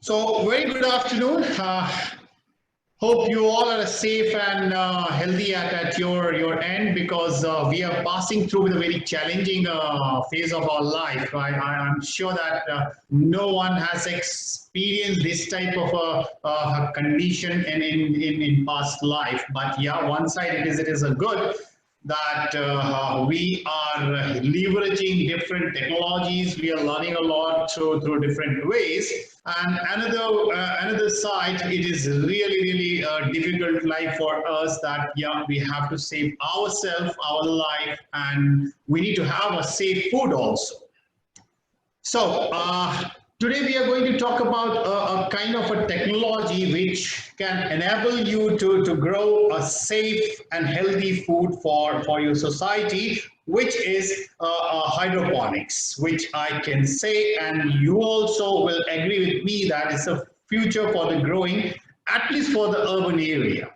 So, very good afternoon. Hope you all are safe and healthy at your end because we are passing through with a very challenging phase of our life. I'm sure that no one has experienced this type of a condition in past life. But yeah, one side it is a good that we are leveraging different technologies. We are learning a lot through different ways. And another side, it is really difficult life for us that yeah, we have to save ourselves, our life, and we need to have a safe food also. So today we are going to talk about a kind of a technology which can enable you to grow a safe and healthy food for your society, which is hydroponics, which I can say, and you also will agree with me that it's a future for the growing, at least for the urban area.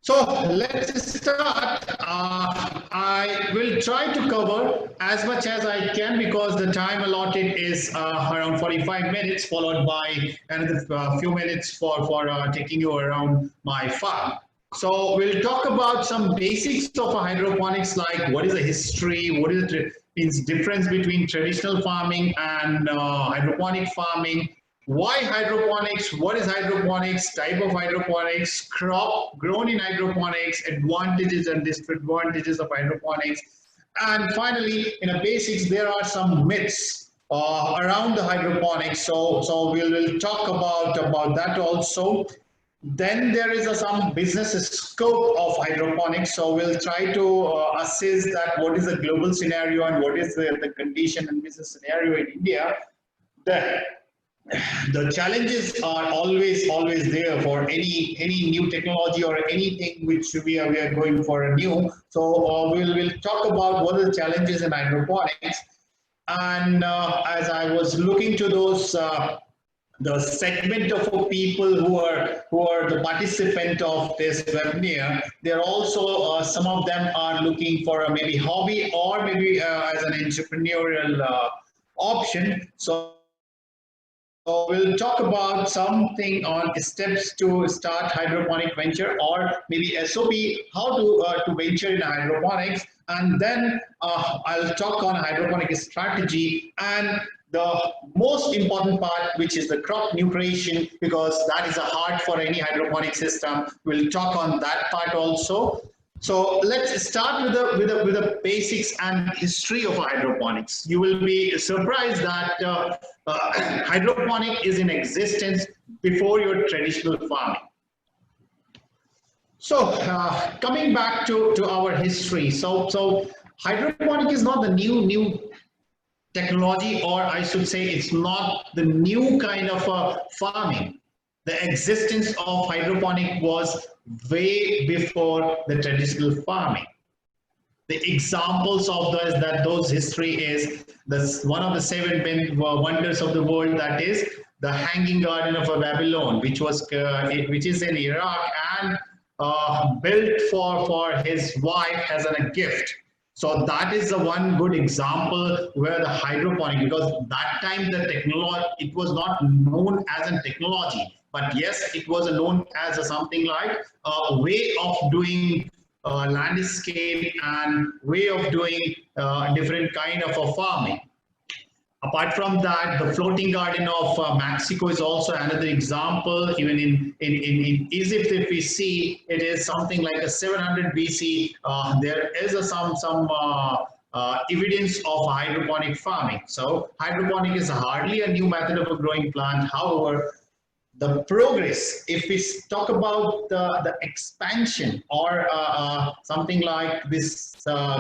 So let's start. I will try to cover as much as I can because the time allotted is around 45 minutes, followed by another few minutes for taking you around my farm. So we'll talk about some basics of hydroponics, like what is the history, what is the difference between traditional farming and hydroponic farming, why hydroponics, what is hydroponics, type of hydroponics, crop grown in hydroponics, advantages and disadvantages of hydroponics, and finally, in the basics, there are some myths around the hydroponics. So we'll talk about that also. Then there is some business scope of hydroponics. So we'll try to assess that what is the global scenario and what is the condition and business scenario in India. Then the challenges are always there for any new technology or anything which we are going for a new. So we'll talk about what are the challenges in hydroponics. And as I was looking to those the segment of people who are the participant of this webinar, they're also some of them are looking for a maybe hobby or maybe as an entrepreneurial option. So we'll talk about something on steps to start hydroponic venture or maybe SOP, how to venture in hydroponics. And then I'll talk on hydroponic strategy and the most important part, which is the crop nutrition, because that is a heart for any hydroponic system. We'll talk on that part also. So let's start with the basics and history of hydroponics. You will be surprised that hydroponic is in existence before your traditional farming. So coming back to our history, so hydroponic is not the new technology, or I should say it's not the new kind of farming. The existence of hydroponic was way before the traditional farming. The examples of those history is one of the seven wonders of the world, that is the Hanging Garden of Babylon, which is in Iraq and built for his wife as a gift. So that is the one good example where the hydroponic, because that time the technology, it was not known as a technology, but yes, it was known as something like a way of doing landscape and way of doing different kind of a farming. Apart from that, the floating garden of Mexico is also another example. Even in Egypt, if we see, it is something like a 700 BC. There is some evidence of hydroponic farming. So hydroponic is hardly a new method of a growing plant. However, the progress, if we talk about the expansion or something like this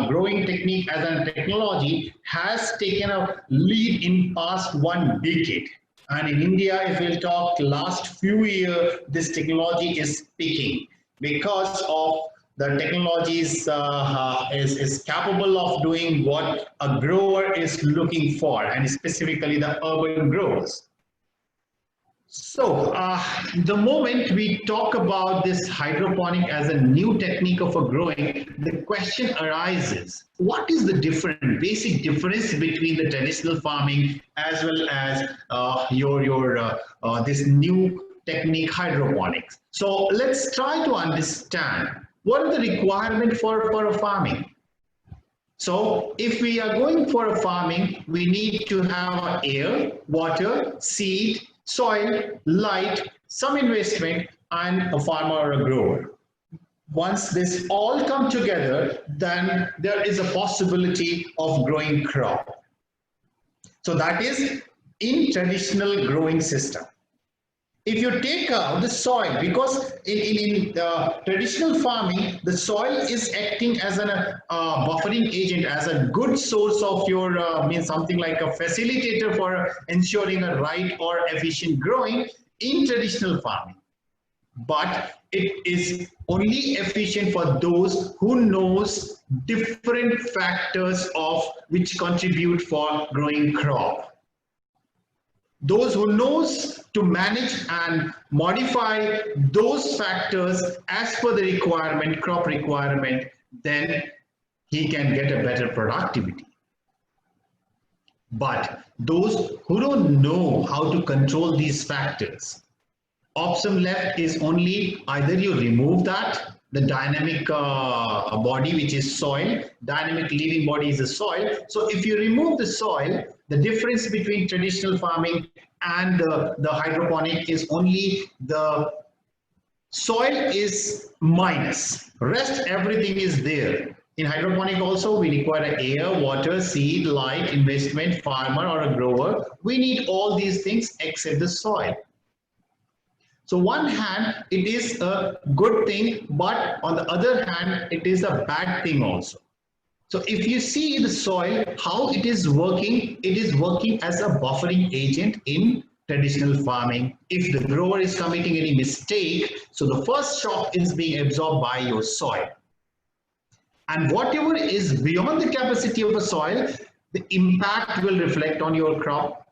growing technique as a technology, has taken a lead in past 1 decade. And in India, if we'll talk last few years, this technology is peaking because of the technologies is capable of doing what a grower is looking for, and specifically the urban growers. So, the moment we talk about this hydroponic as a new technique of a growing, the question arises, what is the basic difference between the traditional farming as well as this new technique hydroponics? So, let's try to understand what are the requirements for a farming. So if we are going for a farming, we need to have air, water, seed, soil, light, some investment, and a farmer or a grower. Once this all come together, then there is a possibility of growing crop. So that is in traditional growing system. If you take out the soil, because in traditional farming, the soil is acting as a buffering agent, as a good source of your, means something like a facilitator for ensuring a right or efficient growing in traditional farming. But it is only efficient for those who knows different factors of which contribute for growing crop. Those who knows to manage and modify those factors as per the requirement, crop requirement, then he can get a better productivity. But those who don't know how to control these factors, option left is only either you remove that, the dynamic body which is soil, dynamic living body is the soil. So if you remove the soil, the difference between traditional farming and the hydroponic is only the soil is minus, rest everything is there. In hydroponic also we require air, water, seed, light, investment, farmer or a grower. We need all these things except the soil. So one hand, it is a good thing, but on the other hand, it is a bad thing also. So if you see the soil, how it is working as a buffering agent in traditional farming. If the grower is committing any mistake, so the first shock is being absorbed by your soil. And whatever is beyond the capacity of the soil, the impact will reflect on your crop.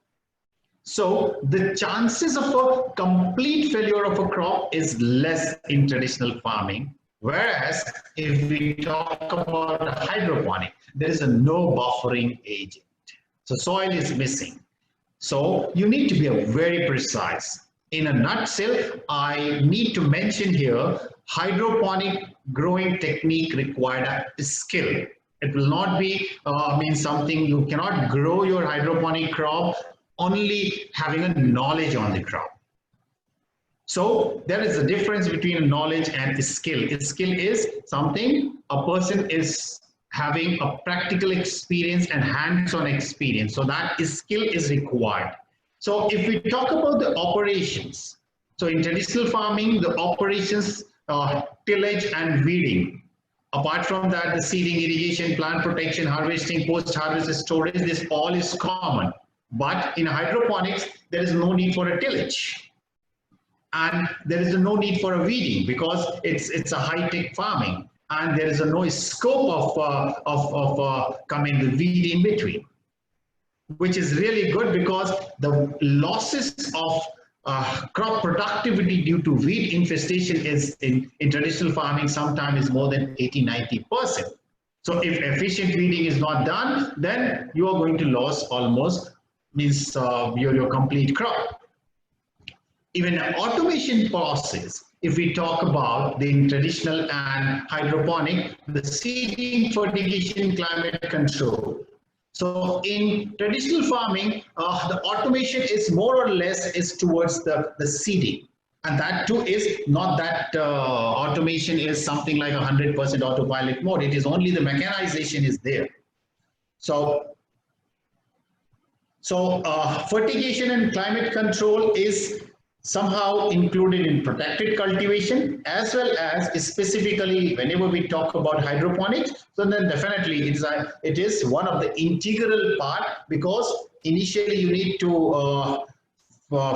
So the chances of a complete failure of a crop is less in traditional farming. Whereas if we talk about hydroponic, there is a no buffering agent. So soil is missing. So you need to be very precise. In a nutshell, I need to mention here, hydroponic growing technique required a skill. It will not be something you cannot grow your hydroponic crop only having a knowledge on the crop. So there is a difference between a knowledge and a skill. A skill is something a person is having a practical experience and hands-on experience. So that skill is required. So if we talk about the operations, so in traditional farming, the operations, tillage and weeding. Apart from that, the seeding, irrigation, plant protection, harvesting, post-harvest storage, this all is common. But in hydroponics, there is no need for a tillage. And there is no need for a weeding because it's a high-tech farming. And there is no scope of coming the weed in between, which is really good because the losses of crop productivity due to weed infestation is in traditional farming sometimes is more than 80–90%. So if efficient weeding is not done, then you are going to lose almost your complete crop. Even an automation process, if we talk about the traditional and hydroponic, the seeding, fertigation, climate control. So in traditional farming, the automation is more or less is towards the seeding. And that too is not that automation is something like 100% autopilot mode. It is only the mechanization is there. So fertigation and climate control is somehow included in protected cultivation as well as specifically whenever we talk about hydroponics. So then definitely it is one of the integral part because initially you need to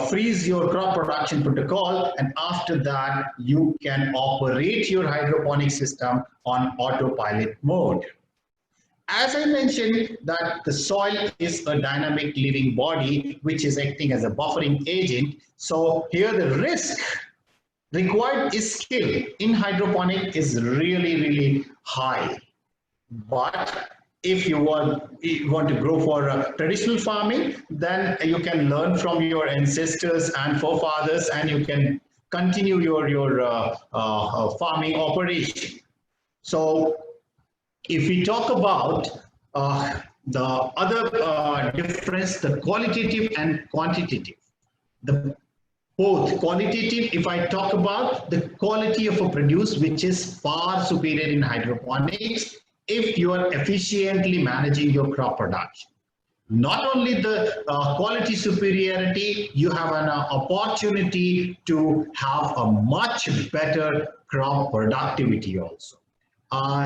freeze your crop production protocol, and after that you can operate your hydroponic system on autopilot mode. as I mentioned, that the soil is a dynamic living body which is acting as a buffering agent. So here the risk required is skill in hydroponic is really high. But if you want to grow for traditional farming, then you can learn from your ancestors and forefathers, and you can continue your farming operation. So if we talk about the other difference, the qualitative and quantitative, the both qualitative, if I talk about the quality of a produce, which is far superior in hydroponics if you are efficiently managing your crop production. Not only the quality superiority, you have an opportunity to have a much better crop productivity also.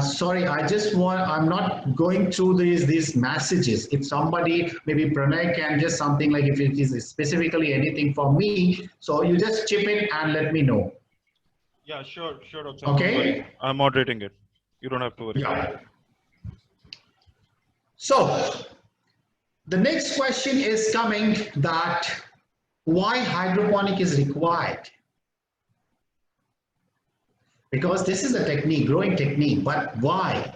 Sorry, I'm not going through these messages. If somebody, maybe Pranay can just something like if it is specifically anything for me, so you just chip in and let me know. Yeah, sure, Dr. Okay. I'm moderating it. You don't have to worry. Yeah. So the next question is coming that why hydroponic is required? Because this is a technique, growing technique, but why?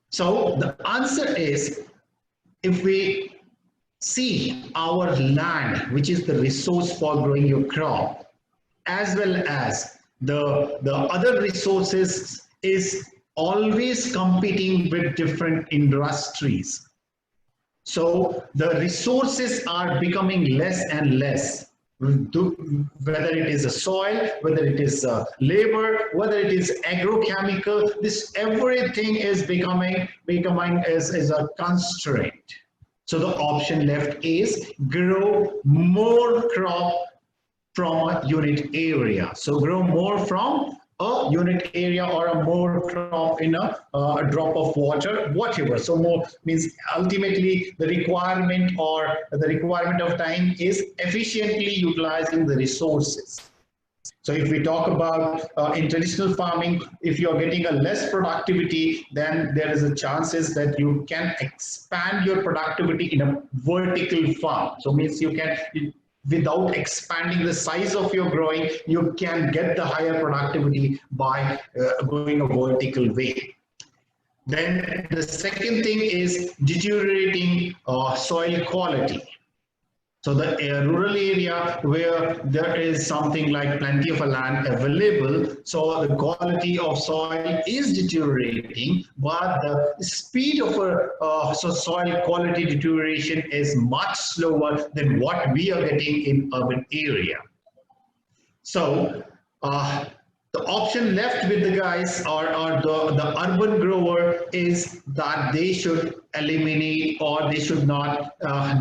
So the answer is, if we see our land, which is the resource for growing your crop, as well as the other resources is always competing with different industries. So the resources are becoming less and less. Whether it is a soil, whether it is labor, whether it is agrochemical, this everything is becoming is a constraint. So the option left is grow more crop from a unit area. So grow more from a unit area or a more crop in a drop of water, whatever. So more means ultimately the requirement of time is efficiently utilizing the resources. So if we talk about in traditional farming, if you're getting a less productivity, then there is a chances that you can expand your productivity in a vertical farm. So means you can, without expanding the size of your growing, you can get the higher productivity by going a vertical way. Then the second thing is deteriorating soil quality. So the rural area where there is something like plenty of land available, so the quality of soil is deteriorating, but the speed of so soil quality deterioration is much slower than what we are getting in urban area. So the option left with the guys or the urban grower is that they should eliminate or they should not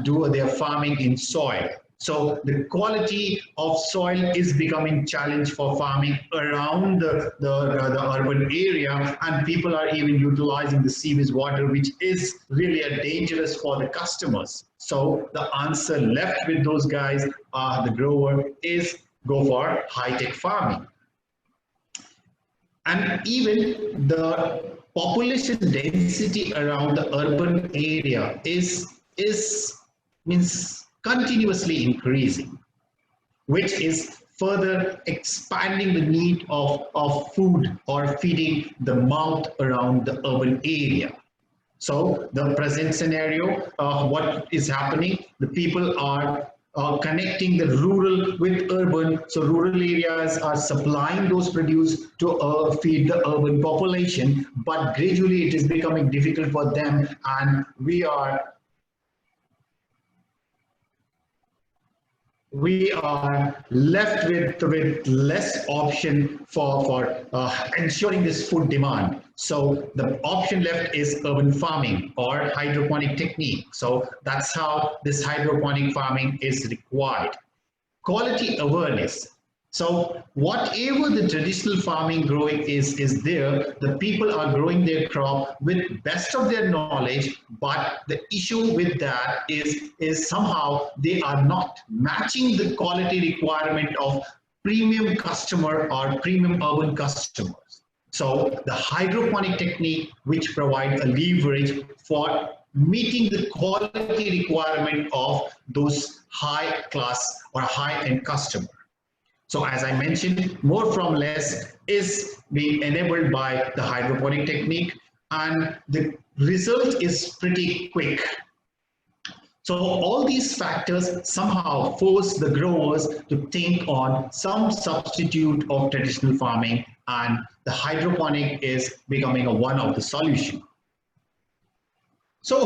do their farming in soil. So the quality of soil is becoming challenge for farming around the urban area, and people are even utilizing the sewage water, which is really dangerous for the customers. So the answer left with those guys, the grower, is go for high-tech farming. And even the population density around the urban area is means continuously increasing, which is further expanding the need of food or feeding the mouth around the urban area. So the present scenario, what is happening, the people are connecting the rural with urban. So rural areas are supplying those produce to feed the urban population, but gradually it is becoming difficult for them, and we are left with less option for ensuring this food demand. So the option left is urban farming or hydroponic technique. So that's how this hydroponic farming is required. Quality awareness. So whatever the traditional farming growing is there, the people are growing their crop with best of their knowledge, but the issue with that is somehow they are not matching the quality requirement of premium customer or premium urban customers. So the hydroponic technique, which provide a leverage for meeting the quality requirement of those high class or high end customer. So as I mentioned, more from less is being enabled by the hydroponic technique, and the result is pretty quick. So all these factors somehow force the growers to think on some substitute of traditional farming, and the hydroponic is becoming one of the solution. So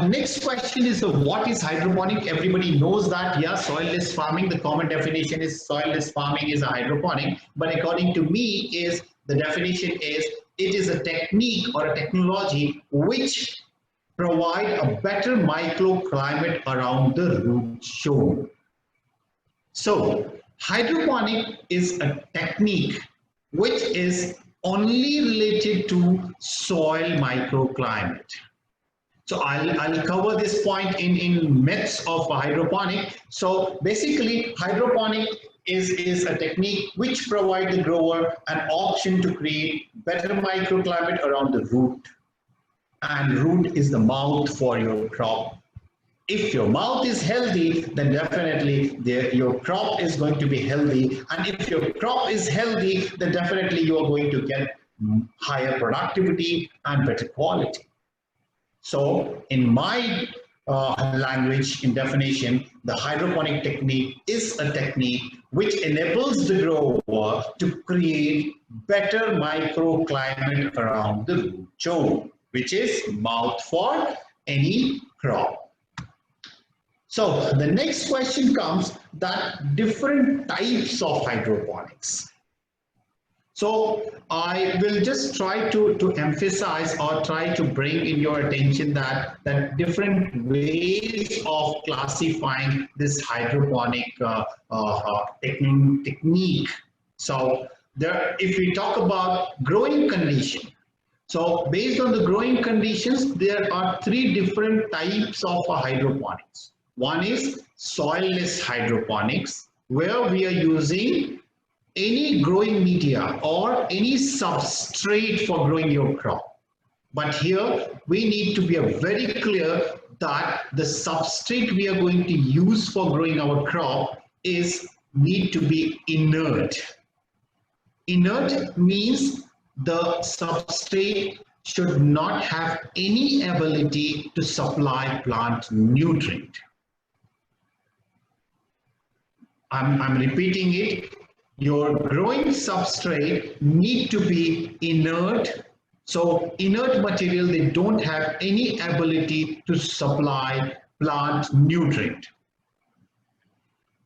next question is what is hydroponic? Everybody knows that, yeah, soilless farming, the common definition is soilless farming is a hydroponic, but according to me is the definition is it is a technique or a technology which provide a better microclimate around the root zone. So hydroponic is a technique which is only related to soil microclimate. So I'll cover this point in myths of hydroponic. So basically hydroponic is a technique which provides the grower an option to create better microclimate around the root. And root is the mouth for your crop. If your mouth is healthy, then definitely your crop is going to be healthy. And if your crop is healthy, then definitely you are going to get higher productivity and better quality. So in my language, in definition, the hydroponic technique is a technique which enables the grower to create better microclimate around the root zone, which is mouth for any crop. So the next question comes that different types of hydroponics. So I will just try to emphasize or try to bring in your attention that different ways of classifying this hydroponic technique. So if we talk about growing condition, so based on the growing conditions, there are three different types of hydroponics. One is soilless hydroponics, where we are using any growing media or any substrate for growing your crop. But here we need to be very clear that the substrate we are going to use for growing our crop need to be inert. Inert means the substrate should not have any ability to supply plant nutrient. I'm repeating it. Your growing substrate need to be inert. So inert material, they don't have any ability to supply plant nutrient.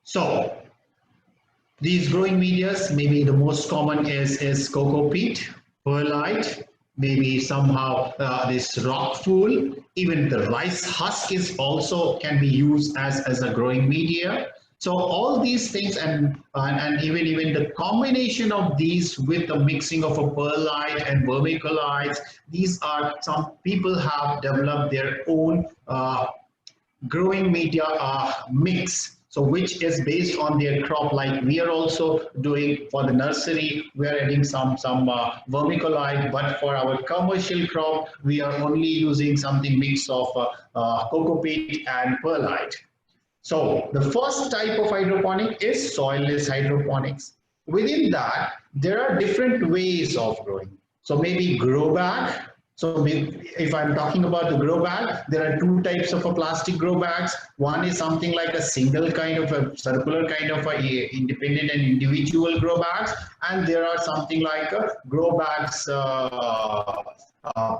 So these growing medias, maybe the most common is cocoa peat, perlite, maybe somehow this rock wool, even the rice husk is also can be used as a growing media. So all these things and even the combination of these with the mixing of a perlite and vermiculites, these are some people have developed their own growing media mix. So which is based on their crop, like we are also doing for the nursery, we are adding some vermiculite, but for our commercial crop, we are only using something mix of cocoa peat and perlite. So the first type of hydroponic is soilless hydroponics. Within that, there are different ways of growing. So maybe grow bag. So if I'm talking about the grow bag, there are two types of plastic grow bags. One is something like a single kind of a circular kind of a independent and individual grow bags, and there are something like a grow bags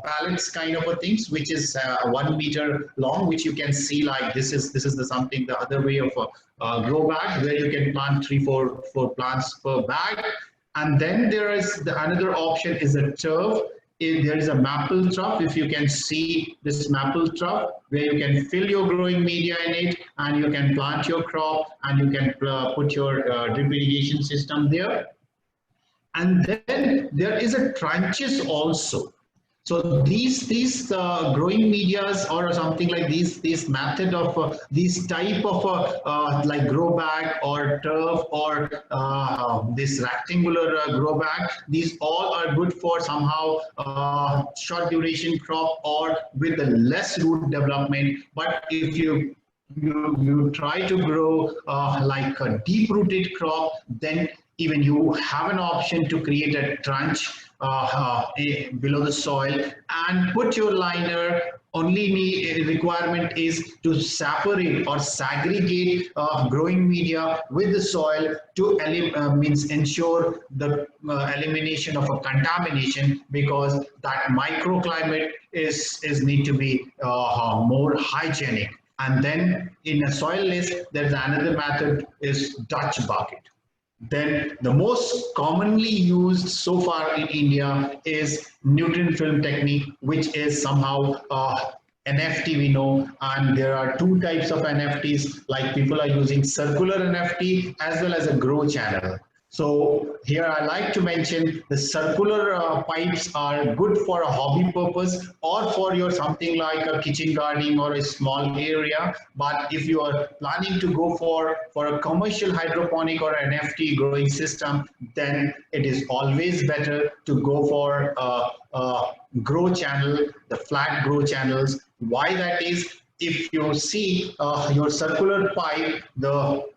pallets kind of a things, which is 1 meter long, which you can see like this is the other way of a grow bag where you can plant 3-4 plants per bag. And then there is another option is a turf. There is a maple trough. If you can see this maple trough where you can fill your growing media in it and you can plant your crop and you can put your drip irrigation system there. And then there is a trenches also. So these growing medias or something like this method of these type of like grow bag or turf or this rectangular grow bag, these all are good for somehow short duration crop or with the less root development. But if you try to grow like a deep rooted crop, then even you have an option to create a trench below the soil and put your liner. Only requirement is to separate or segregate growing media with the soil to means ensure the elimination of a contamination, because that microclimate is need to be more hygienic. And then in a soil list, there's another method is Dutch bucket. Then the most commonly used so far in India is nutrient film technique, which is somehow NFT we know, and there are two types of NFTs, like people are using circular NFT as well as a grow channel. So here I like to mention the circular pipes are good for a hobby purpose or for your something like a kitchen gardening or a small area. But if you are planning to go for a commercial hydroponic or NFT growing system, then it is always better to go for a grow channel, the flat grow channels. Why that is, if you see your circular pipe, the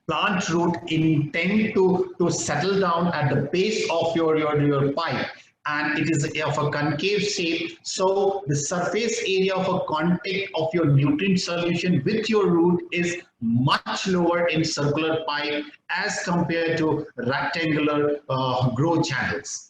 plant root intend to settle down at the base of your pipe, and it is of a concave shape, so the surface area of a contact of your nutrient solution with your root is much lower in circular pipe as compared to rectangular grow channels.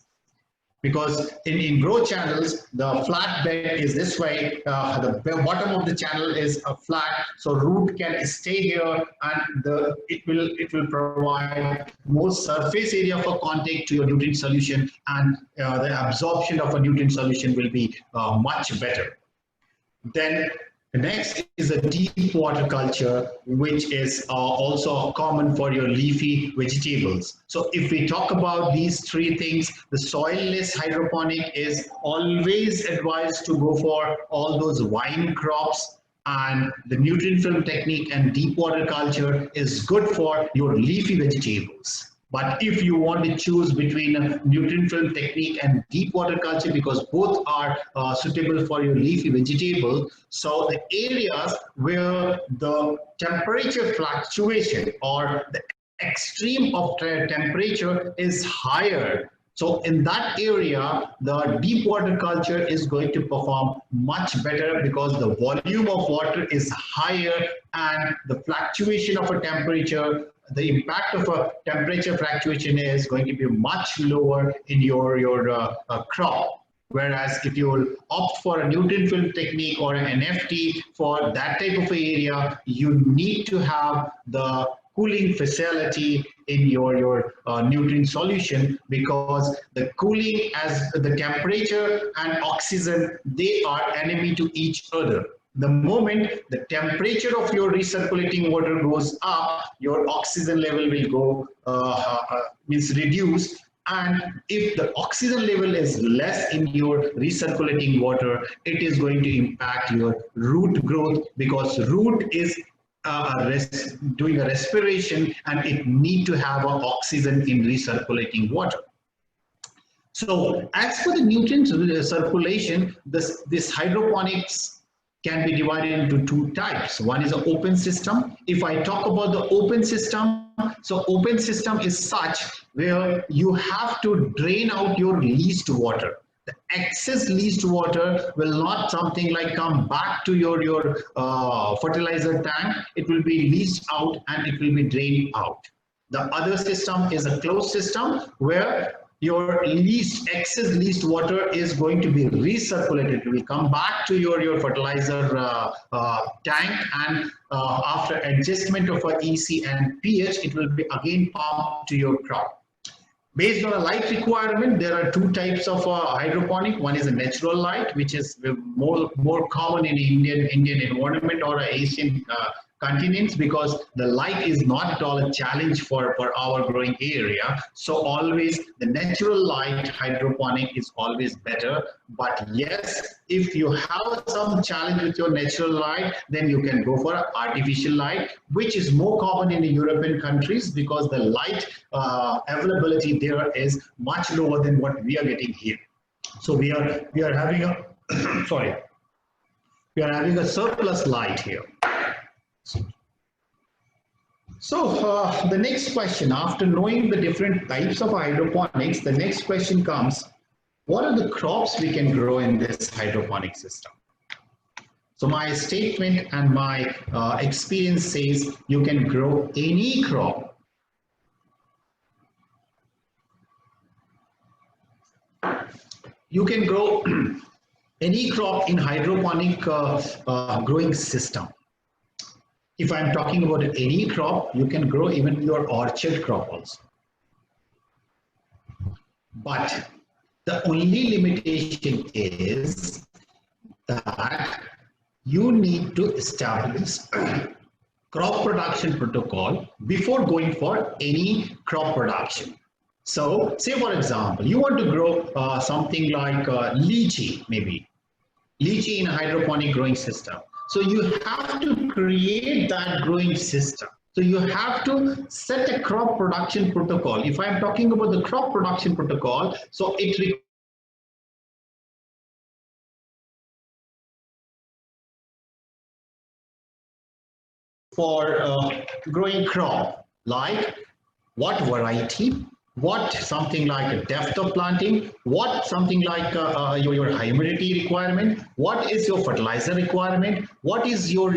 Because in grow channels, the flat bed is this way, the bottom of the channel is flat, so root can stay here, and it will provide more surface area for contact to your nutrient solution, and the absorption of a nutrient solution will be much better. Then the next is a deep water culture, which is also common for your leafy vegetables. So if we talk about these three things, the soilless hydroponic is always advised to go for all those vine crops, and the nutrient film technique and deep water culture is good for your leafy vegetables. But if you want to choose between a nutrient film technique and deep water culture, because both are suitable for your leafy vegetable, so the areas where the temperature fluctuation or the extreme of temperature is higher, so in that area, the deep water culture is going to perform much better because the volume of water is higher and the fluctuation of a temperature, the impact of a temperature fluctuation is going to be much lower in your crop. Whereas if you will opt for a nutrient film technique or an NFT for that type of area, you need to have the cooling facility in your nutrient solution, because the cooling, as the temperature and oxygen, they are enemy to each other. The moment the temperature of your recirculating water goes up, your oxygen level will go means reduce. And if the oxygen level is less in your recirculating water, it is going to impact your root growth, because root is doing a respiration and it need to have oxygen in recirculating water. So as for the nutrient circulation, this hydroponics can be divided into two types. One is an open system. If I talk about the open system, so open system is such where you have to drain out your least water. The excess least water will not something like come back to your fertilizer tank. It will be leached out and it will be drained out. The other system is a closed system where your excess least water is going to be recirculated. It will come back to your fertilizer tank, and after adjustment of a EC and pH, it will be again pumped to your crop. Based on a light requirement, there are two types of hydroponic. One is a natural light, which is more common in Indian environment or Asian continents because the light is not at all a challenge for our growing area. So always the natural light hydroponic is always better. But yes, if you have some challenge with your natural light, then you can go for artificial light, which is more common in the European countries because the light availability there is much lower than what we are getting here. So we are having a sorry, we are having a surplus light here. So the next question, after knowing the different types of hydroponics, the next question comes, what are the crops we can grow in this hydroponic system? So my statement and my experience says you can grow any crop. You can grow any crop in hydroponic growing system. If I'm talking about any crop, you can grow even your orchard crop also. But the only limitation is that you need to establish crop production protocol before going for any crop production. So say for example, you want to grow something like lychee, maybe lychee in a hydroponic growing system. So you have to create that growing system. So you have to set a crop production protocol. If I'm talking about the crop production protocol, so it requires for growing crop, like what variety, what something like a depth of planting, what something like your humidity requirement, what is your fertilizer requirement, what is your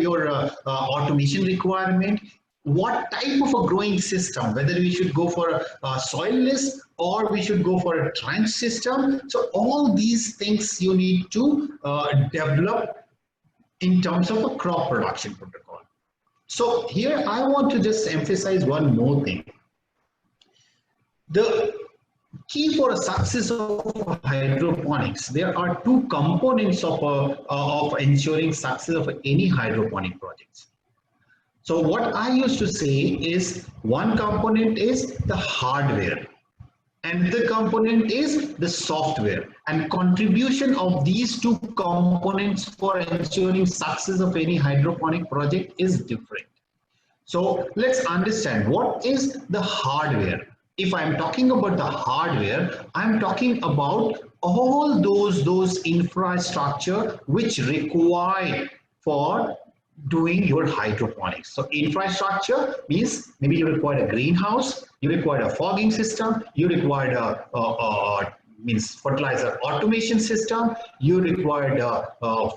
automation requirement, what type of a growing system, whether we should go for a soilless or we should go for a trench system. So all these things you need to develop in terms of a crop production protocol. So here I want to just emphasize one more thing. The key for a success of hydroponics, there are two components of ensuring success of any hydroponic projects. So what I used to say is one component is the hardware and the component is the software, and contribution of these two components for ensuring success of any hydroponic project is different. So let's understand what is the hardware. If I'm talking about the hardware, I'm talking about all those infrastructure which required for doing your hydroponics. So infrastructure means maybe you require a greenhouse, you require a fogging system, you require a means fertilizer automation system, you require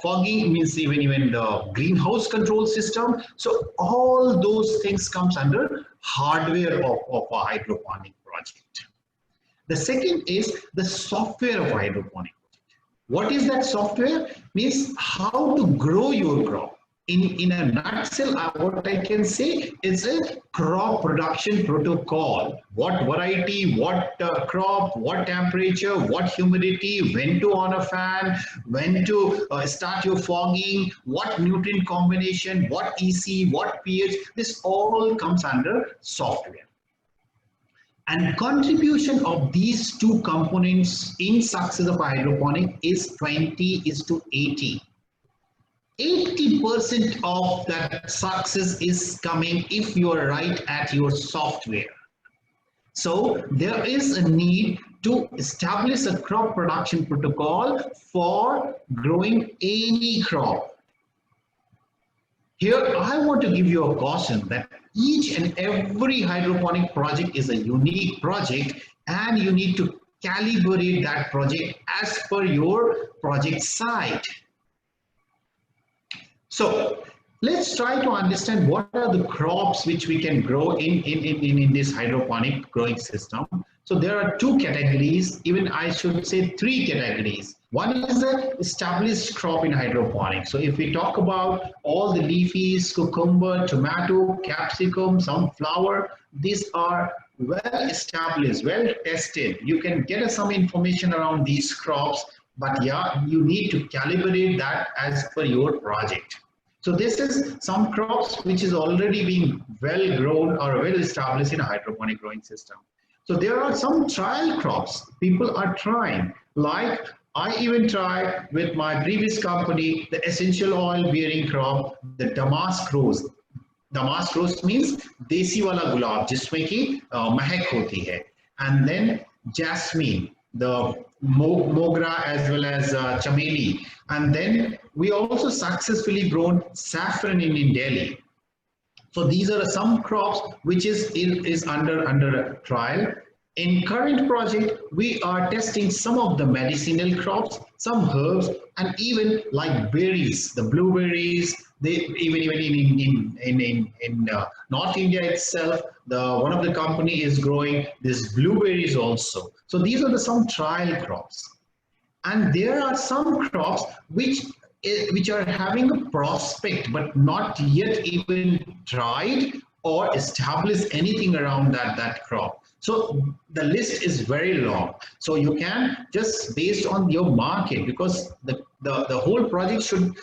fogging means even the greenhouse control system. So all those things comes under hardware of a hydroponic project. The second is the software of hydroponic project. What is that software? Means how to grow your crop. In a nutshell, what I can say is a crop production protocol. What variety, what crop, what temperature, what humidity, when to on a fan, when to start your fogging, what nutrient combination, what EC, what pH, this all comes under software. And contribution of these two components in success of hydroponic is 20:80. 80% of that success is coming if you are right at your software. So there is a need to establish a crop production protocol for growing any crop. Here I want to give you a caution that each and every hydroponic project is a unique project and you need to calibrate that project as per your project site. So let's try to understand what are the crops which we can grow in this hydroponic growing system. So there are two categories, even I should say three categories. One is the established crop in hydroponics. So if we talk about all the leafies, cucumber, tomato, capsicum, sunflower, these are well established, well tested. You can get some information around these crops, but yeah, you need to calibrate that as per your project. So this is some crops which is already being well grown or well established in a hydroponic growing system. So there are some trial crops people are trying, like I even tried with my previous company, the essential oil bearing crop, the damask rose. Damask rose means देसी वाला गुलाब जिसमें कि महक होती है and then jasmine, the mogra as well as chameli, and then we also successfully grown saffron in Delhi. So these are some crops which is under trial. In current project, we are testing some of the medicinal crops, some herbs, and even like berries, the blueberries. They even in North India itself, the one of the company is growing this blueberries also. So these are the some trial crops. And there are some crops which are having a prospect but not yet even tried or established anything around that crop. So the list is very long. So you can just based on your market, because the whole project should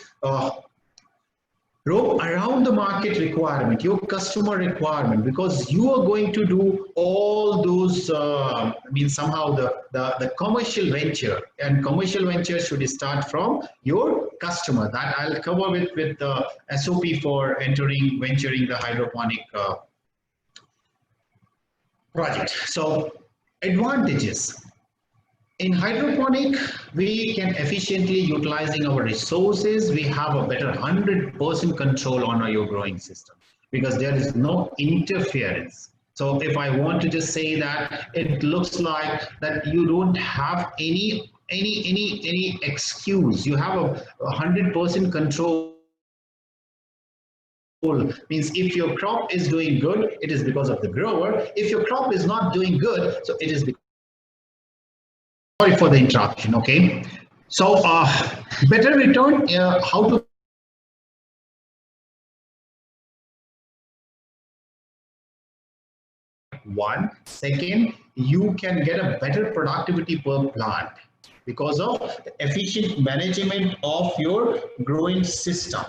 roam around the market requirement, your customer requirement, because you are going to do all those, I mean, somehow the commercial venture, and commercial venture should start from your customer. That I'll cover with the SOP for venturing the hydroponic project. So advantages. In hydroponic, we can efficiently utilizing our resources. We have a better 100% control on your growing system because there is no interference. So if I want to just say that, it looks like that you don't have any excuse. You have a 100% control. Means if your crop is doing good, it is because of the grower. If your crop is not doing good, so it is because. Sorry for the interruption. Okay, so better return. How to one second, you can get a better productivity per plant because of the efficient management of your growing system.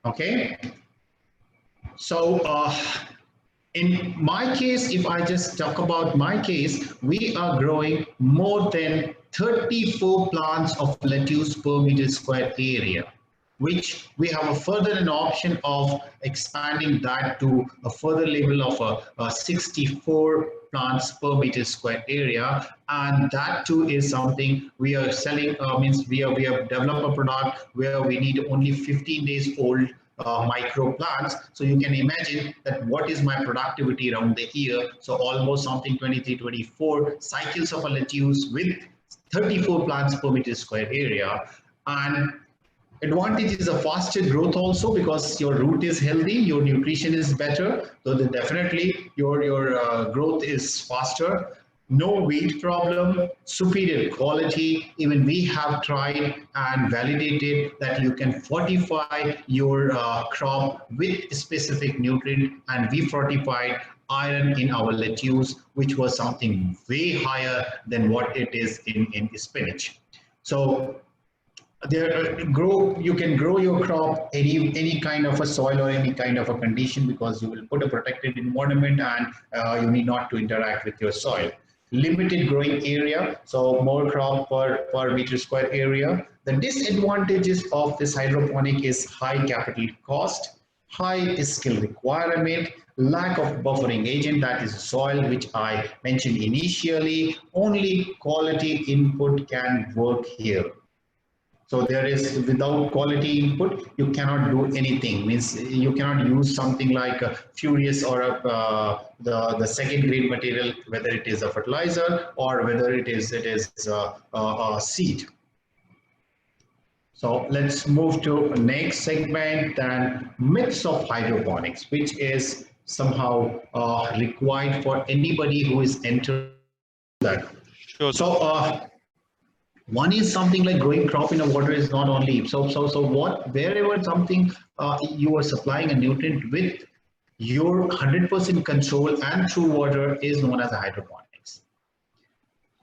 Okay, so in my case, if I just talk about my case, we are growing more than 34 plants of lettuce per meter square area, which we have a further an option of expanding that to a further level of a 64 plants per meter square area, and that too is something we are selling. Means we have developed a product where we need only 15 days old micro plants. So you can imagine that what is my productivity around the year. So almost something 23, 24 cycles of a lettuce with 34 plants per meter square area. And advantage is a faster growth also because your root is healthy, your nutrition is better, so then definitely your growth is faster. No weed problem, superior quality. Even we have tried and validated that you can fortify your crop with specific nutrient, and we fortified iron in our lettuce, which was something way higher than what it is in spinach. So you can grow your crop any kind of a soil or any kind of a condition because you will put a protected environment, and you need not to interact with your soil. Limited growing area, so more crop per meter square area. The disadvantages of this hydroponic is high capital cost, high skill requirement, lack of buffering agent, that is soil, which I mentioned initially. Only quality input can work here. So there is, without quality input, you cannot do anything. Means you cannot use something like a furious or the second grade material, whether it is a fertilizer or whether it is a seed. So let's move to next segment, then myths of hydroponics, which is somehow required for anybody who is entering that. Sure. So one is something like growing crop in a water is not only so what wherever something you are supplying a nutrient with your 100% control and through water is known as a hydroponics.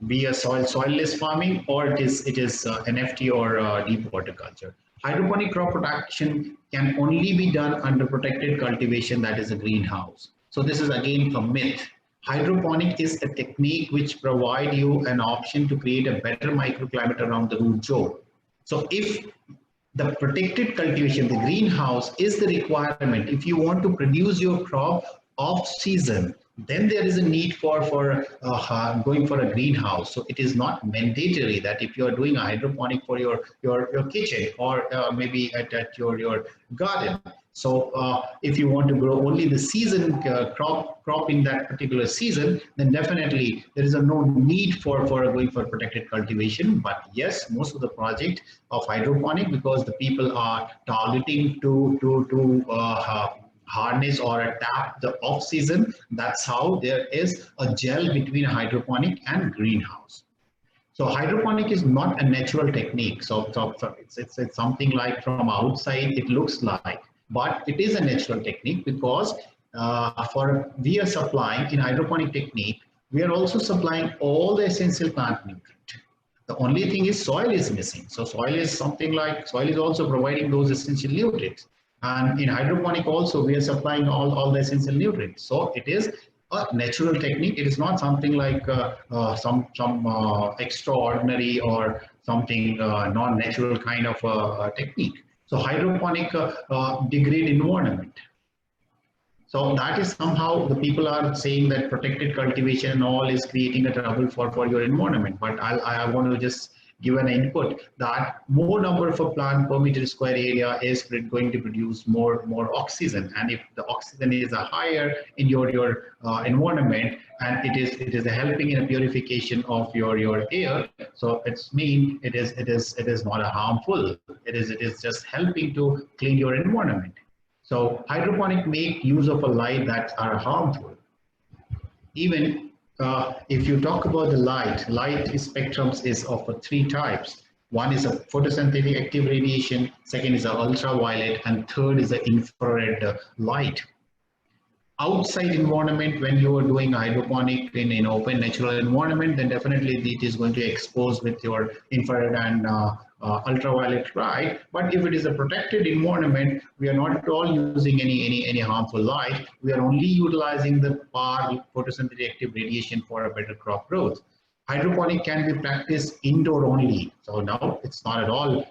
Be a soilless farming or it is NFT or deep water culture. Hydroponic crop protection can only be done under protected cultivation, that is a greenhouse. So this is again a myth. Hydroponic is a technique which provide you an option to create a better microclimate around the root zone. So if the protected cultivation, the greenhouse is the requirement. If you want to produce your crop off season, then there is a need for going for a greenhouse. So it is not mandatory that if you are doing a hydroponic for your kitchen or maybe at your garden. So if you want to grow only the season crop in that particular season, then definitely there is no need for going for protected cultivation. But yes, most of the project of hydroponic, because the people are targeting to harness or a tap the off season, that's how there is a gel between hydroponic and greenhouse. So hydroponic is not a natural technique. So it's something like from outside it looks like, but it is a natural technique because we are supplying in hydroponic technique, we are also supplying all the essential plant nutrient. The only thing is soil is missing. So soil is something like, soil is also providing those essential nutrients. And in hydroponic also, we are supplying all the essential nutrients. So it is a natural technique. It is not something like some extraordinary or something non-natural kind of technique. So hydroponic degrade environment. So that is somehow the people are saying that protected cultivation and all is creating a trouble for your environment. But I want to just give an input that more number of a plant per meter square area is going to produce more oxygen. And if the oxygen is a higher in your environment, and it is helping in a purification of your air, so it's mean it is not a harmful. It is just helping to clean your environment. So hydroponic make use of a light that are harmful. Even if you talk about the light spectrums is of three types. One is a photosynthetic active radiation, second is a ultraviolet, and third is the infrared light. Outside environment, when you are doing hydroponic in an open natural environment, then definitely it is going to expose with your infrared and ultraviolet light. But if it is a protected environment, we are not at all using any harmful light. We are only utilizing the photosynthetic active radiation for a better crop growth. Hydroponic can be practiced indoor only. So now it's not at all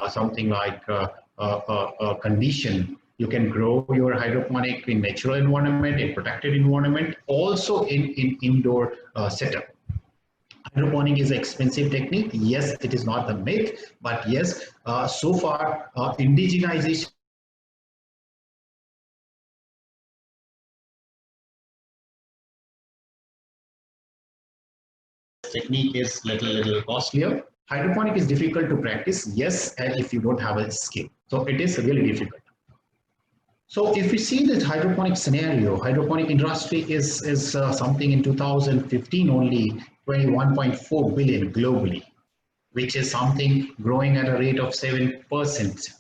something like a condition. You can grow your hydroponic in natural environment, in protected environment, also in indoor setup. Hydroponic is an expensive technique. Yes, it is not a myth, but yes, so far indigenization technique is little costlier. Hydroponic is difficult to practice, yes, and if you don't have a skill. So it is really difficult. So if we see this hydroponic scenario, hydroponic industry is something in 2015 only 21.4 billion globally, which is something growing at a rate of 7%.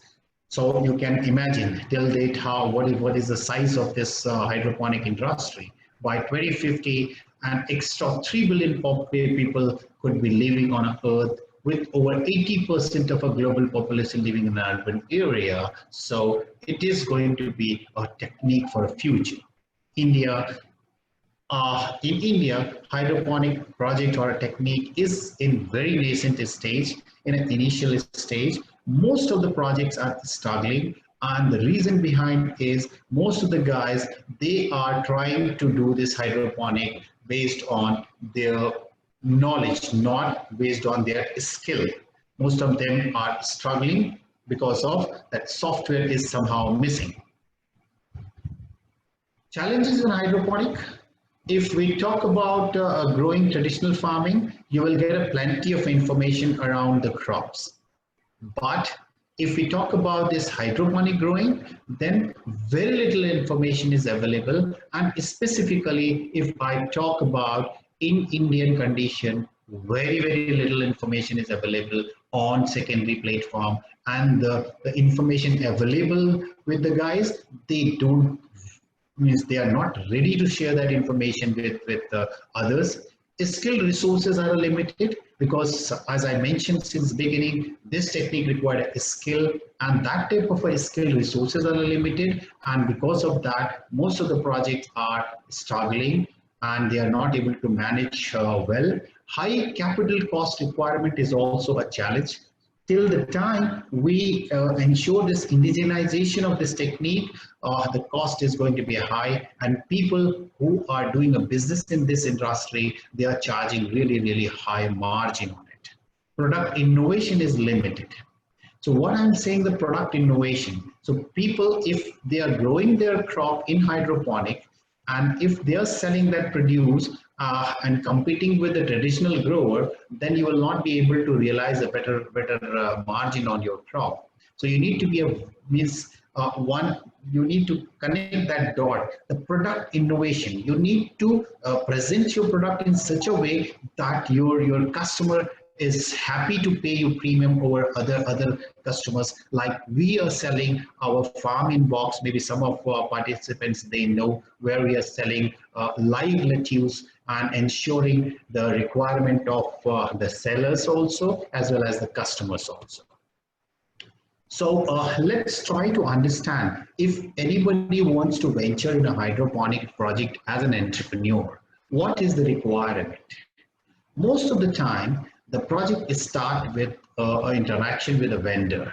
So you can imagine till date what is the size of this hydroponic industry. By 2050, an extra 3 billion people could be living on Earth, with over 80% of a global population living in an urban area. So it is going to be a technique for a future. In India, hydroponic project or a technique is in very nascent stage, in an initial stage. Most of the projects are struggling, and the reason behind is most of the guys, they are trying to do this hydroponic based on their knowledge, not based on their skill. Most of them are struggling because of that software is somehow missing. Challenges in hydroponic. If we talk about growing traditional farming, you will get a plenty of information around the crops. But if we talk about this hydroponic growing, then very little information is available. And specifically, if I talk about in Indian condition, very little information is available on secondary platform, and the information available with the guys, they don't, means they are not ready to share that information with others. Skilled resources are limited because as I mentioned since the beginning, this technique required a skill, and that type of a skill resources are limited, and because of that, most of the projects are struggling and they are not able to manage well. High capital cost requirement is also a challenge. Till the time we ensure this indigenization of this technique, the cost is going to be high, and people who are doing a business in this industry, they are charging really, really high margin on it. Product innovation is limited. So what I'm saying, the product innovation. So people, if they are growing their crop in hydroponic, and if they are selling that produce and competing with the traditional grower, then you will not be able to realize a better margin on your crop. So you need to be a you need to connect that dot, the product innovation. You need to present your product in such a way that your customer is happy to pay you premium over other customers. Like we are selling our farm in box, maybe some of our participants, they know where we are selling live lettuce and ensuring the requirement of the sellers also, as well as the customers also. So let's try to understand, if anybody wants to venture in a hydroponic project as an entrepreneur, what is the requirement? Most of the time, the project is start with an interaction with a vendor,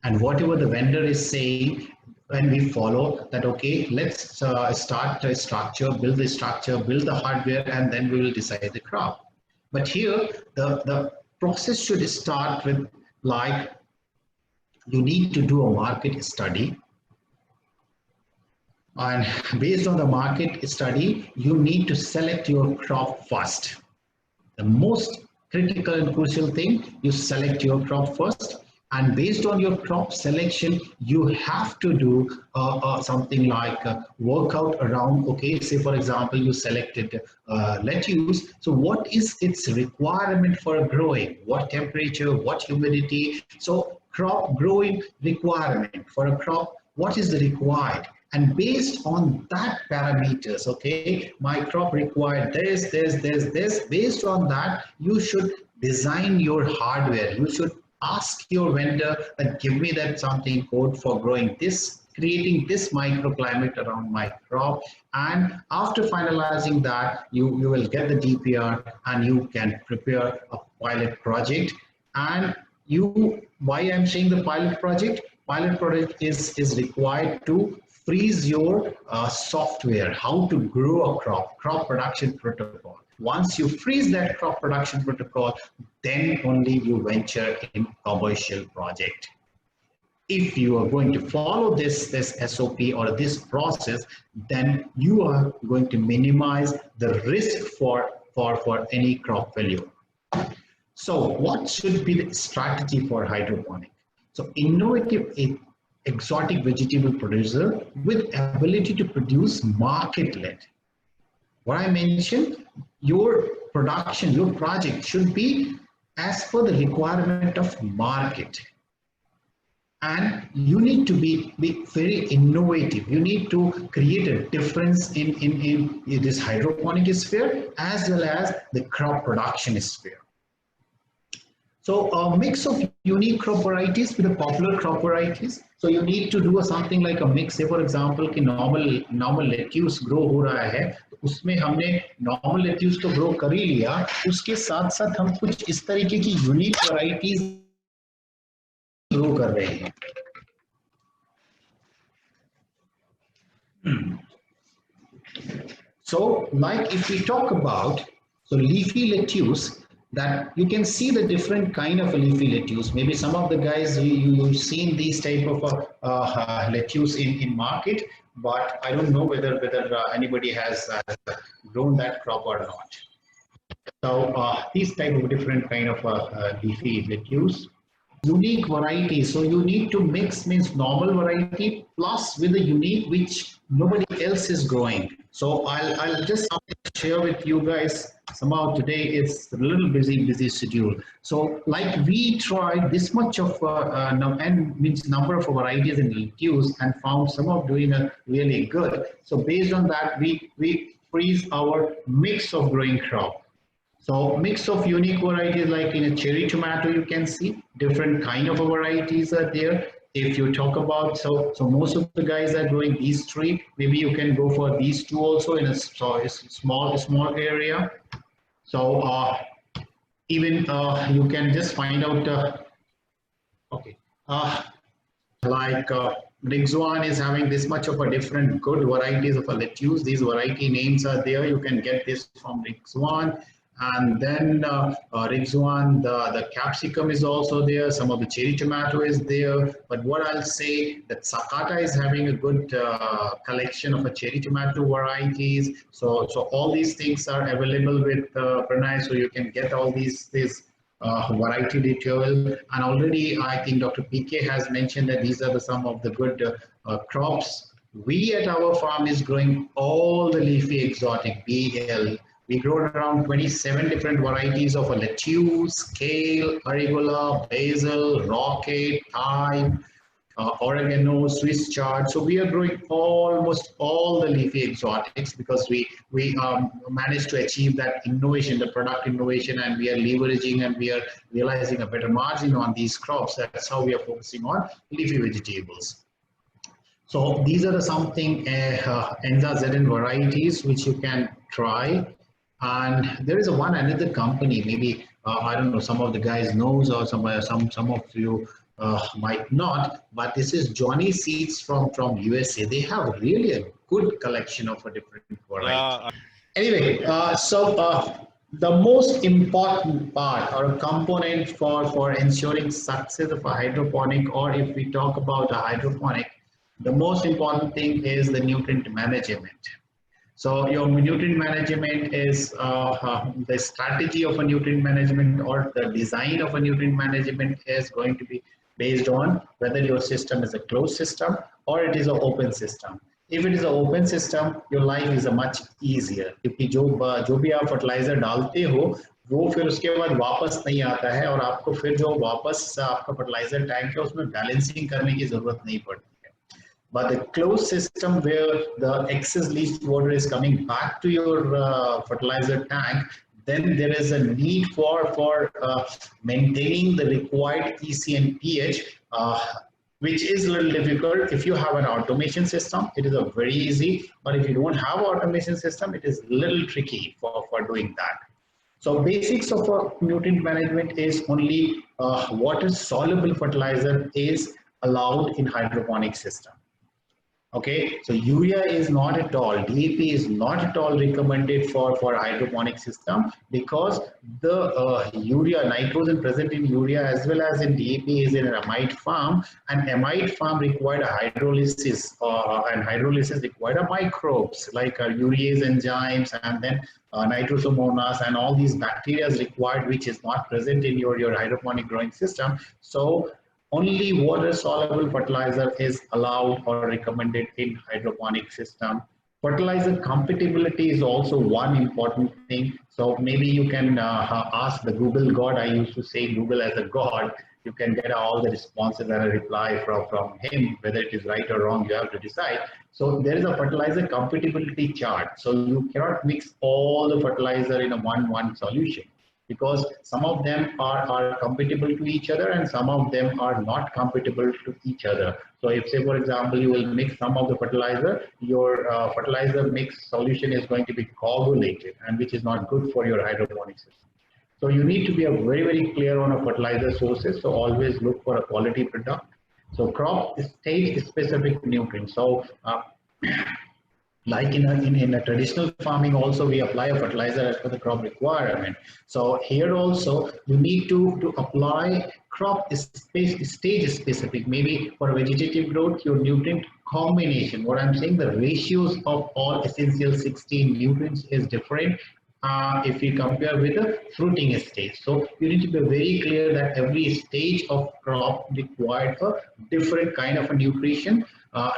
and whatever the vendor is saying, when we follow that, okay, let's start a structure, build the hardware, and then we will decide the crop. But here, the process should start with, like, you need to do a market study, and based on the market study, you need to select your crop first. The most critical and crucial thing, you select your crop first, and based on your crop selection, you have to do something like workout around, okay, say for example, you selected lettuce, so what is its requirement for growing, what temperature, what humidity, so crop growing requirement for a crop, what is the required, and based on that parameters, okay, my crop required this, based on that, you should design your hardware. You should ask your vendor that give me that something code for growing this, creating this microclimate around my crop, and after finalizing that, you will get the DPR and you can prepare a pilot project. And why I'm saying the pilot project is required to freeze your software, how to grow a crop production protocol. Once you freeze that crop production protocol, then only you venture in commercial project. If you are going to follow this SOP or this process, then you are going to minimize the risk for any crop failure. So what should be the strategy for hydroponic? So innovative exotic vegetable producer with ability to produce market-led. What I mentioned, your production, your project should be as per the requirement of market. And you need to be very innovative. You need to create a difference in this hydroponic sphere as well as the crop production sphere. So a mix of unique crop varieties with the popular crop varieties. So you need to do something like a mix. Say for example कि normal lettuce grow हो रहा है, तो उसमें हमने normal lettuce तो grow कर ही लिया, उसके साथ साथ हम कुछ इस तरीके की unique varieties grow कर रहे हैं. So like if we talk about leafy lettuce, that you can see the different kind of leafy lettuce. Maybe some of the guys you've seen these type of lettuce in market, but I don't know whether anybody has grown that crop or not. So these type of different kind of leafy lettuce. Unique variety, so you need to mix, means normal variety plus with the unique which nobody else is growing. So I'll just share with you guys. Somehow today it's a little busy schedule. So like we tried this much of number of varieties in lettuce and found some of doing a really good. So based on that, we freeze our mix of growing crop. So mix of unique varieties like in a cherry tomato, you can see different kind of varieties are there. If you talk about, so most of the guys are growing these three, maybe you can go for these two also in a, so a small area. So even you can just find out, okay, uh, like Rixuan is having this much of a different good varieties of a lettuce. These variety names are there. You can get this from Rixuan. And then Rixuan, the capsicum is also there. Some of the cherry tomato is there. But what I'll say that Sakata is having a good collection of a cherry tomato varieties. So all these things are available with Pranay. So you can get all these variety detail. And already I think Dr. PK has mentioned that these are some of the good crops. We at our farm is growing all the leafy exotic BL. We grow around 27 different varieties of a lettuce, kale, arugula, basil, rocket, thyme, oregano, Swiss chard. So we are growing almost all the leafy exotics because we managed to achieve that innovation, the product innovation, and we are leveraging and we are realizing a better margin on these crops. That's how we are focusing on leafy vegetables. So these are the something Enza ZN varieties which you can try. And there is a one another company, maybe I don't know, some of the guys knows or some of you might not, but this is Johnny Seeds from USA. They have really a good collection of a different variety. Yeah, Anyway, the most important part or a component for ensuring success of a hydroponic, or if we talk about a hydroponic, the most important thing is the nutrient management. So your nutrient management is the strategy of a nutrient management or the design of a nutrient management is going to be based on whether your system is a closed system or it is an open system. If it is an open system, your life is a much easier. क्योंकि जो भी आप fertilizer डालते हो वो फिर उसके बाद वापस नहीं आता है और आपको फिर जो वापस आपका fertilizer tank है उसमें balancing करने की जरूरत नहीं पड़ती. But the closed system where the excess leached water is coming back to your fertilizer tank, then there is a need for maintaining the required EC and pH, which is a little difficult. If you have an automation system, it is a very easy. But if you don't have an automation system, it is a little tricky for doing that. So basics of nutrient management is only water soluble fertilizer is allowed in hydroponic system. Okay, so urea is not at all, DAP is not at all recommended for hydroponic system because the urea, nitrogen present in urea as well as in DAP is in an amide form, and amide form required a hydrolysis and hydrolysis required a microbes like urease enzymes and then nitrosomonas and all these bacteria is required which is not present in your hydroponic growing system. So only water soluble fertilizer is allowed or recommended in hydroponic system. Fertilizer compatibility is also one important thing. So maybe you can ask the Google God. I used to say Google as a God. You can get all the responses and a reply from him. Whether it is right or wrong, you have to decide. So there is a fertilizer compatibility chart. So you cannot mix all the fertilizer in a one solution, because some of them are compatible to each other and some of them are not compatible to each other. So if say for example you will mix some of the fertilizer, your fertilizer mix solution is going to be coagulated, and which is not good for your hydroponic system. So you need to be very clear on a fertilizer sources. So always look for a quality product. So crop stage specific nutrients. So like in a traditional farming also we apply a fertilizer as per the crop requirement. So here also you need to apply crop stage specific. Maybe for vegetative growth your nutrient combination, what I'm saying, the ratios of all essential 16 nutrients is different if we compare with the fruiting stage. So you need to be very clear that every stage of crop required a different kind of a nutrition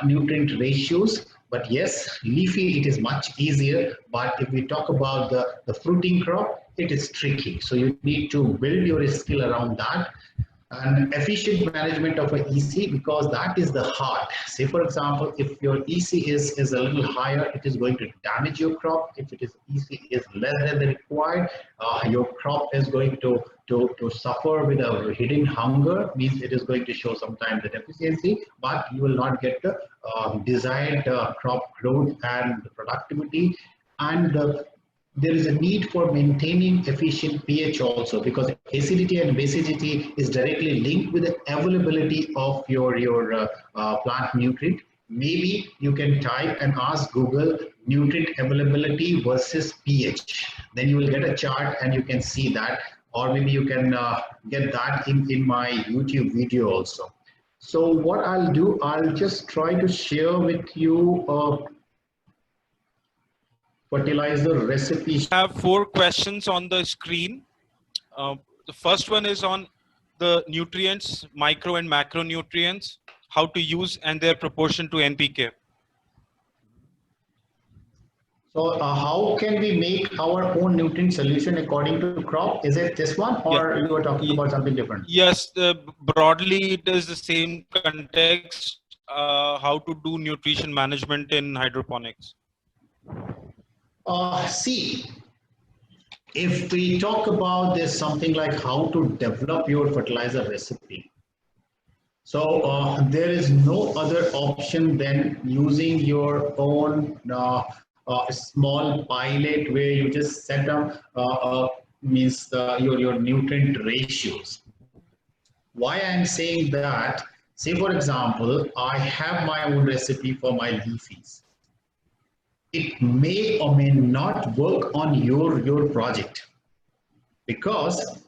nutrient ratios. But yes, leafy it is much easier, but if we talk about the fruiting crop, it is tricky. So you need to build your skill around that. And efficient management of an EC, because that is the heart. Say for example, if your EC is a little higher, it is going to damage your crop. If it is EC is less than the required, your crop is going to suffer with a hidden hunger, means it is going to show sometimes the deficiency, but you will not get the desired crop growth and the productivity. And there is a need for maintaining efficient pH also, because acidity and basicity is directly linked with the availability of your plant nutrient. Maybe you can type and ask Google nutrient availability versus pH. Then you will get a chart and you can see that, or maybe you can get that in my YouTube video also. So what I'll do, I'll just try to share with you fertilizer recipe. I have 4 questions on the screen. The first one is on the nutrients, micro and macronutrients, how to use and their proportion to NPK. So how can we make our own nutrient solution according to crop? Is it this one, or you are talking about something different? Yes, broadly it is the same context, how to do nutrition management in hydroponics. See, if we talk about this, something like how to develop your fertilizer recipe. So there is no other option than using your own small pilot, where you just set up your nutrient ratios. Why I'm saying that, say for example, I have my own recipe for my leafies. It may or may not work on your project, because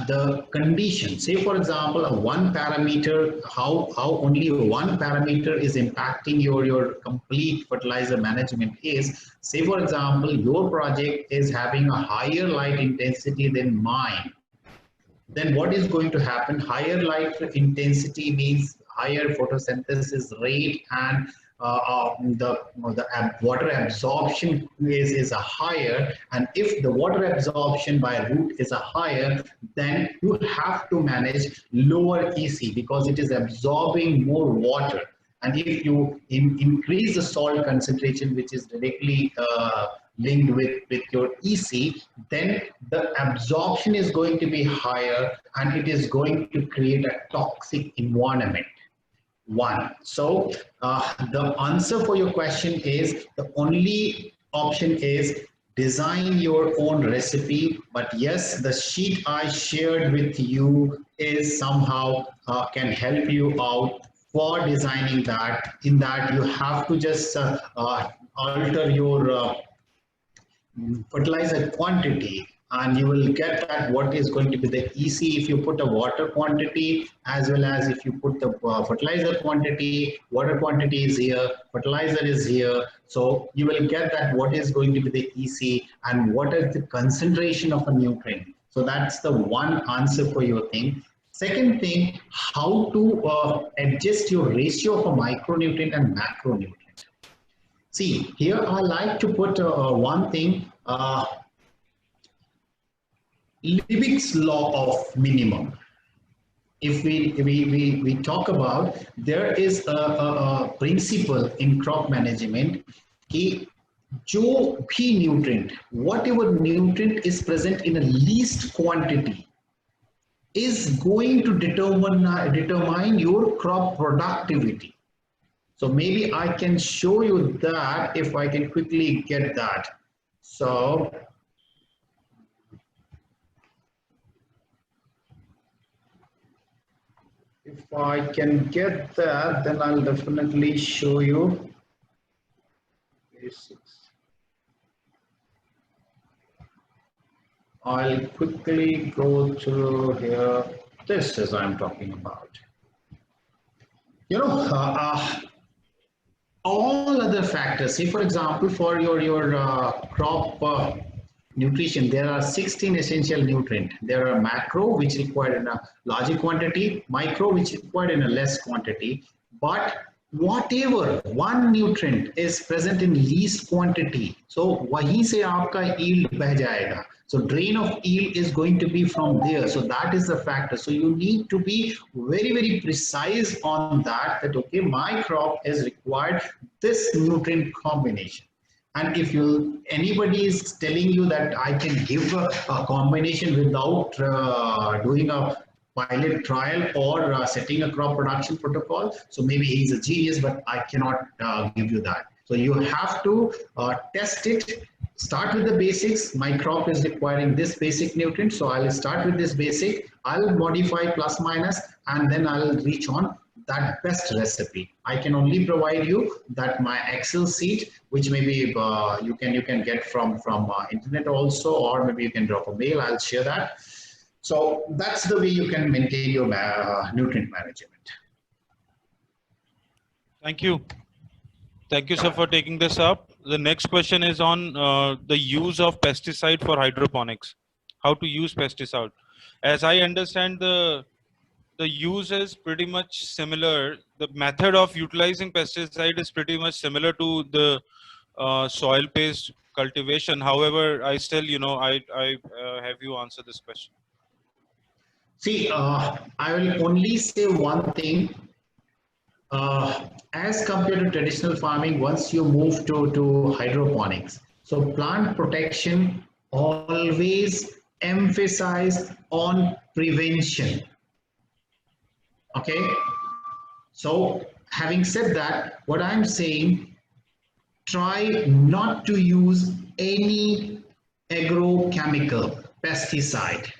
the condition, say for example, one parameter, how only one parameter is impacting your complete fertilizer management is, say for example, your project is having a higher light intensity than mine. Then what is going to happen? Higher light intensity means higher photosynthesis rate, and the water absorption is a higher. And if the water absorption by root is a higher, then you have to manage lower EC, because it is absorbing more water. And if you increase the salt concentration, which is directly linked with your EC, then the absorption is going to be higher, and it is going to create a toxic environment. One. So the answer for your question is, the only option is design your own recipe. But yes, the sheet I shared with you is somehow can help you out for designing that. In that, you have to just alter your fertilizer quantity, and you will get that what is going to be the EC if you put a water quantity, as well as if you put the fertilizer quantity. Water quantity is here, fertilizer is here, so you will get that what is going to be the EC and what is the concentration of a nutrient. So that's the one answer for your thing. Second thing, how to adjust your ratio of a micronutrient and macronutrient. See, here I like to put one thing, Liebig's law of minimum. If we talk about, there is a principle in crop management कि जो भी nutrient, whatever nutrient is present in a least quantity is going to determine your crop productivity. So maybe I can show you that if I can quickly get that. So if I can get that, then I'll definitely show you. I'll quickly go to here. This is I'm talking about. You know, all other factors, say for example, for your crop nutrition, there are 16 essential nutrients. There are macro, which required in a larger quantity, micro, which required in a less quantity. But whatever one nutrient is present in least quantity, so wahi se aapka yield beh jayega. So drain of yield is going to be from there. So that is the factor. So you need to be very, very precise on that, that okay, my crop is required this nutrient combination. And if you anybody is telling you that I can give a combination without doing a pilot trial or setting a crop production protocol, so maybe he's a genius, but I cannot give you that. So you have to test it. Start with the basics. My crop is requiring this basic nutrient, so I'll start with this basic. I'll modify plus minus, and then I'll reach on that best recipe. I can only provide you that my Excel sheet, which maybe you can get from internet also, or maybe you can drop a mail. I'll share that. So that's the way you can maintain your nutrient management. Thank you. Thank you, sir, for taking this up. The next question is on the use of pesticide for hydroponics. How to use pesticide? As I understand, the use is pretty much similar. The method of utilizing pesticide is pretty much similar to the soil-based cultivation. However, I still, I have you answer this question. See, I will only say one thing. As compared to traditional farming, once you move to hydroponics, so plant protection always emphasize on prevention. Okay, so having said that, what I'm saying, try not to use any agrochemical pesticide.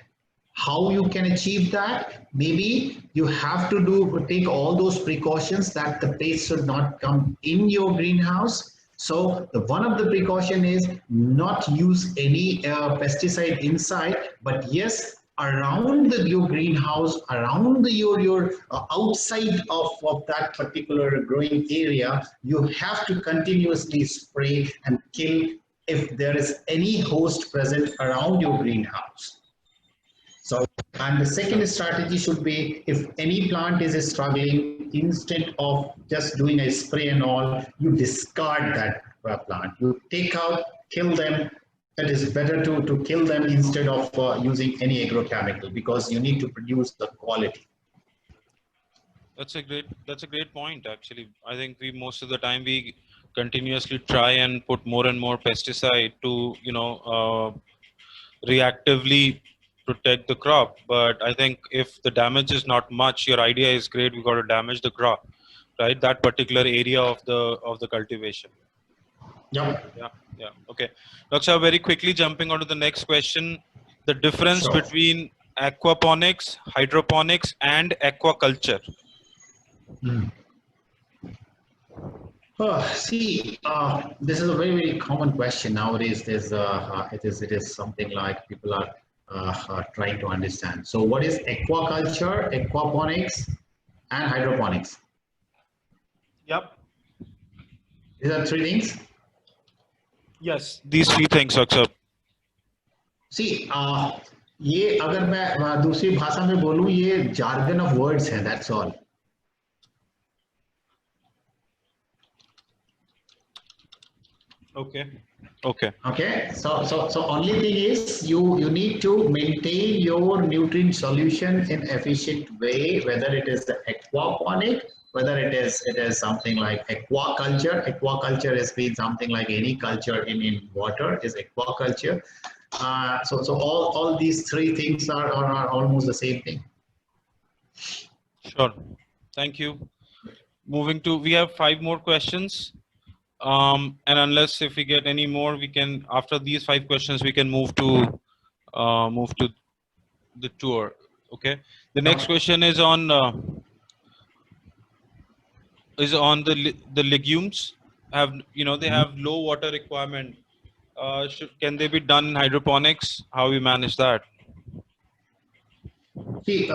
How you can achieve that? Maybe you have to take all those precautions that the pest should not come in your greenhouse. So the one of the precaution is not use any pesticide inside, but yes, around your greenhouse, around your outside of that particular growing area, you have to continuously spray and kill if there is any host present around your greenhouse. So, and the second strategy should be, if any plant is struggling, instead of just doing a spray and all, you discard that plant. You take out, kill them. It is better to kill them instead of using any agrochemical, because you need to produce the quality. That's a great point. Actually, I think we most of the time we continuously try and put more and more pesticide to reactively protect the crop. But I think if the damage is not much, your idea is great. We got to damage the crop, right? That particular area of the cultivation. Yep. Yeah. Okay. Doctor, very quickly jumping on to the next question: the difference Sure. between aquaponics, hydroponics, and aquaculture. See, this is a very, very common question nowadays. It is something like people are trying to understand. So, what is aquaculture, aquaponics, and hydroponics? Yep. These are three things. Yes. These three things, Doctor. See, ये अगर मैं दूसरी भाषा में बोलूँ, ये jargon of words है. That's all. Okay. So only thing is you need to maintain your nutrient solution in efficient way, whether it is the aquaponic, whether it is something like aquaculture. Aquaculture has been something like any culture in water is aquaculture. So all these three things are almost the same thing. Sure. Thank you. Moving to, we have 5 more questions. And unless if we get any more, we can, after these 5 questions, we can move to the tour. Okay. The next question is on the legumes. They have low water requirement. Can they be done in hydroponics? How we manage that? See,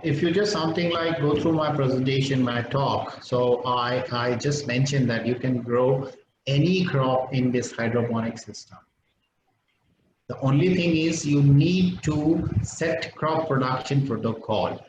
if you just something like go through my presentation, my talk, so I just mentioned that you can grow any crop in this hydroponic system. The only thing is you need to set crop production protocol.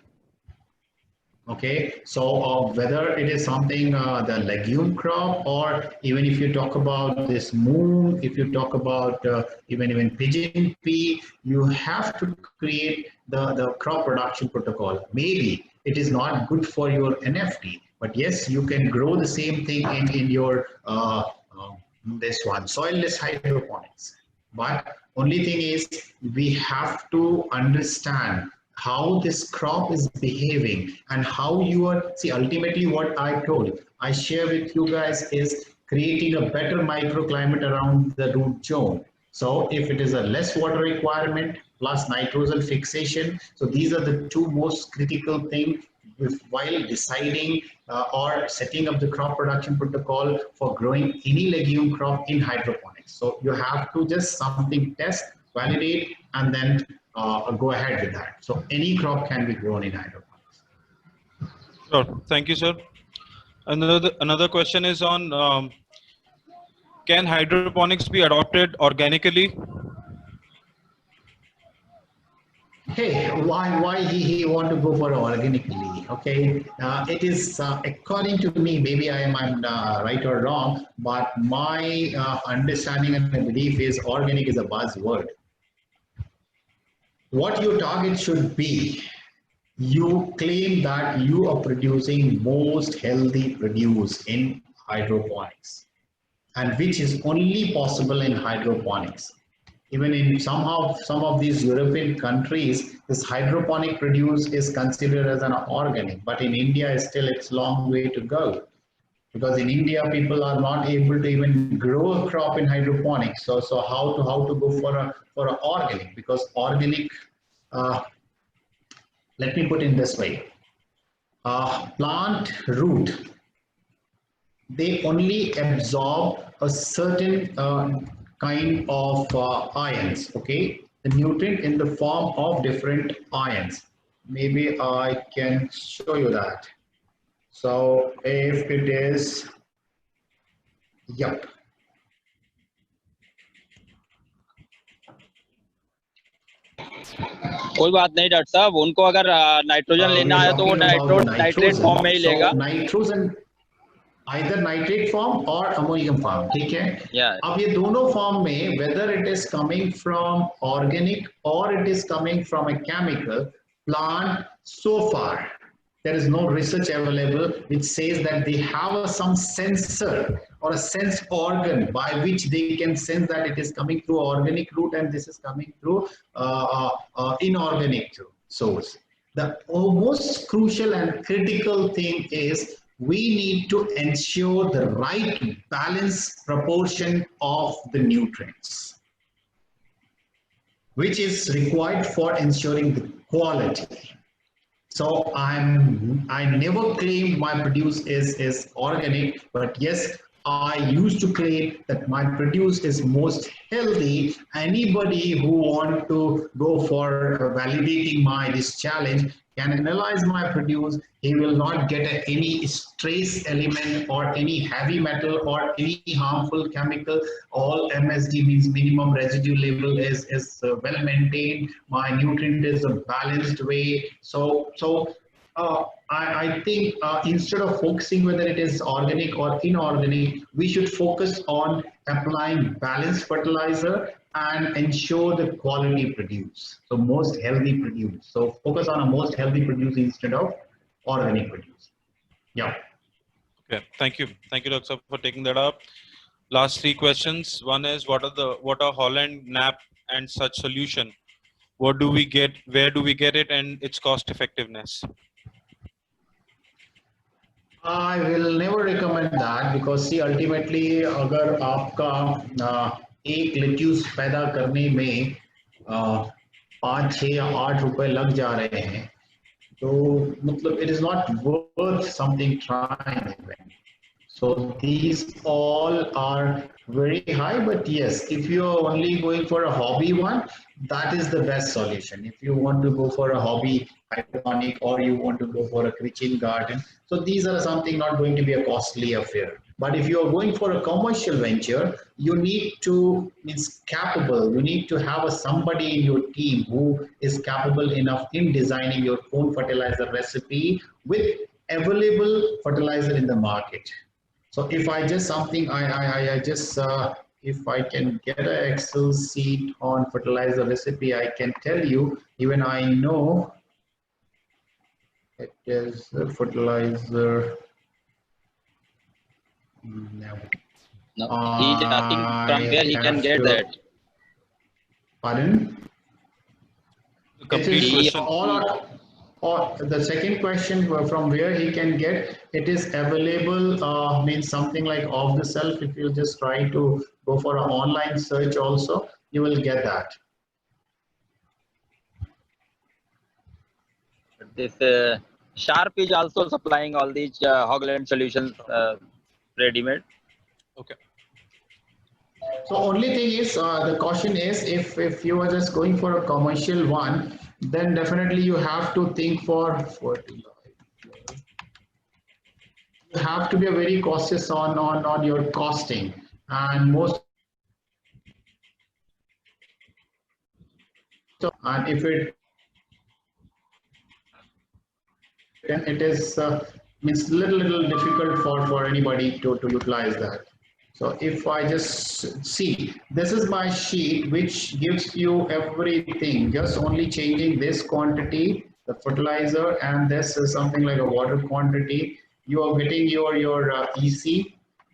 Okay, so whether it is something the legume crop, or even if you talk about this moon, if you talk about even pigeon pea, you have to create the crop production protocol. Maybe it is not good for your NFT, but yes, you can grow the same thing in your this one soilless hydroponics. But only thing is we have to understand how this crop is behaving and how you are, see, ultimately what I told, I share with you guys is creating a better microclimate around the root zone. So if it is a less water requirement plus nitrogen fixation, so these are the two most critical things while deciding or setting up the crop production protocol for growing any legume crop in hydroponics. So you have to just something test, validate, and then go ahead with that. So any crop can be grown in hydroponics. Sure. Thank you, sir. Another question is on can hydroponics be adopted organically? Hey, why he want to go for organically? Okay, it is according to me. Maybe I'm right or wrong, but my understanding and belief is organic is a buzzword. What your target should be, you claim that you are producing most healthy produce in hydroponics, and which is only possible in hydroponics. Even in somehow some of these European countries, this hydroponic produce is considered as an organic, but in India still it's long way to go, because in India people are not able to even grow a crop in hydroponics. So how to go for a organic, because organic, uh, let me put in this way, plant root, they only absorb a certain kind of ions, okay, the nutrient in the form of different ions. Maybe I can show you that. So if it is, yep. कोई बात नहीं doctor साहब, उनको अगर nitrogen We लेना are है तो वो talking about the nitrate form में nitrogen. ही So लेगा. nitrogen either nitrate form or ammonium form, ठीक है. Yeah. अब ये दोनों form में whether it is coming from organic or it is coming from a chemical plant, so far there is no research available which says that they have some sensor or a sense organ by which they can sense that it is coming through organic route and this is coming through inorganic source. The most crucial and critical thing is we need to ensure the right balance proportion of the nutrients, which is required for ensuring the quality. So I never claimed my produce is organic, but yes, I used to claim that my produce is most healthy. Anybody who want to go for validating my this challenge can analyze my produce. He will not get any trace element or any heavy metal or any harmful chemical. All MSD means minimum residue level is well maintained. My nutrient is a balanced way. I think instead of focusing whether it is organic or inorganic, we should focus on applying balanced fertilizer and ensure the quality produce. So most healthy produce. So focus on a most healthy produce instead of organic produce. Yeah. Okay, thank you, Dr. Sir, for taking that up. Last three questions. One is what are Holland, NAP, and such solution? What do we get? Where do we get it, and its cost effectiveness? I will never recommend that because see ultimately अगर आपका एक lettuce पैदा करने में 5, 6 या 8 रुपए लग जा रहे हैं तो मतलब it is not worth something trying even. So these all are very high, but yes, if you are only going for a hobby one, that is the best solution. If you want to go for a hobby hydroponic or you want to go for a kitchen garden, so these are something not going to be a costly affair. But if you are going for a commercial venture, you need to means capable. You need to have a somebody in your team who is capable enough in designing your own fertilizer recipe with available fertilizer in the market. So if I just something, I just, if I can get an Excel sheet on fertilizer recipe, I can tell you, even I know it is fertilizer. No. No, he's asking from I where he can have get to, that. pardon? The It complete is He question. all, or the second question from where he can get it is available means something like off the shelf. If you just try to go for an online search also, you will get that. this Sharp is also supplying all these Hogland solutions ready-made. Okay. So only thing is the caution is if you are just going for a commercial one, then definitely you have to think for fertilizer. You have to be very cautious on your costing, and most and if it then it is means little difficult for anybody to utilize that. So if I just see, this is my sheet which gives you everything, just only changing this quantity, the fertilizer, and this is something like a water quantity. You are getting your EC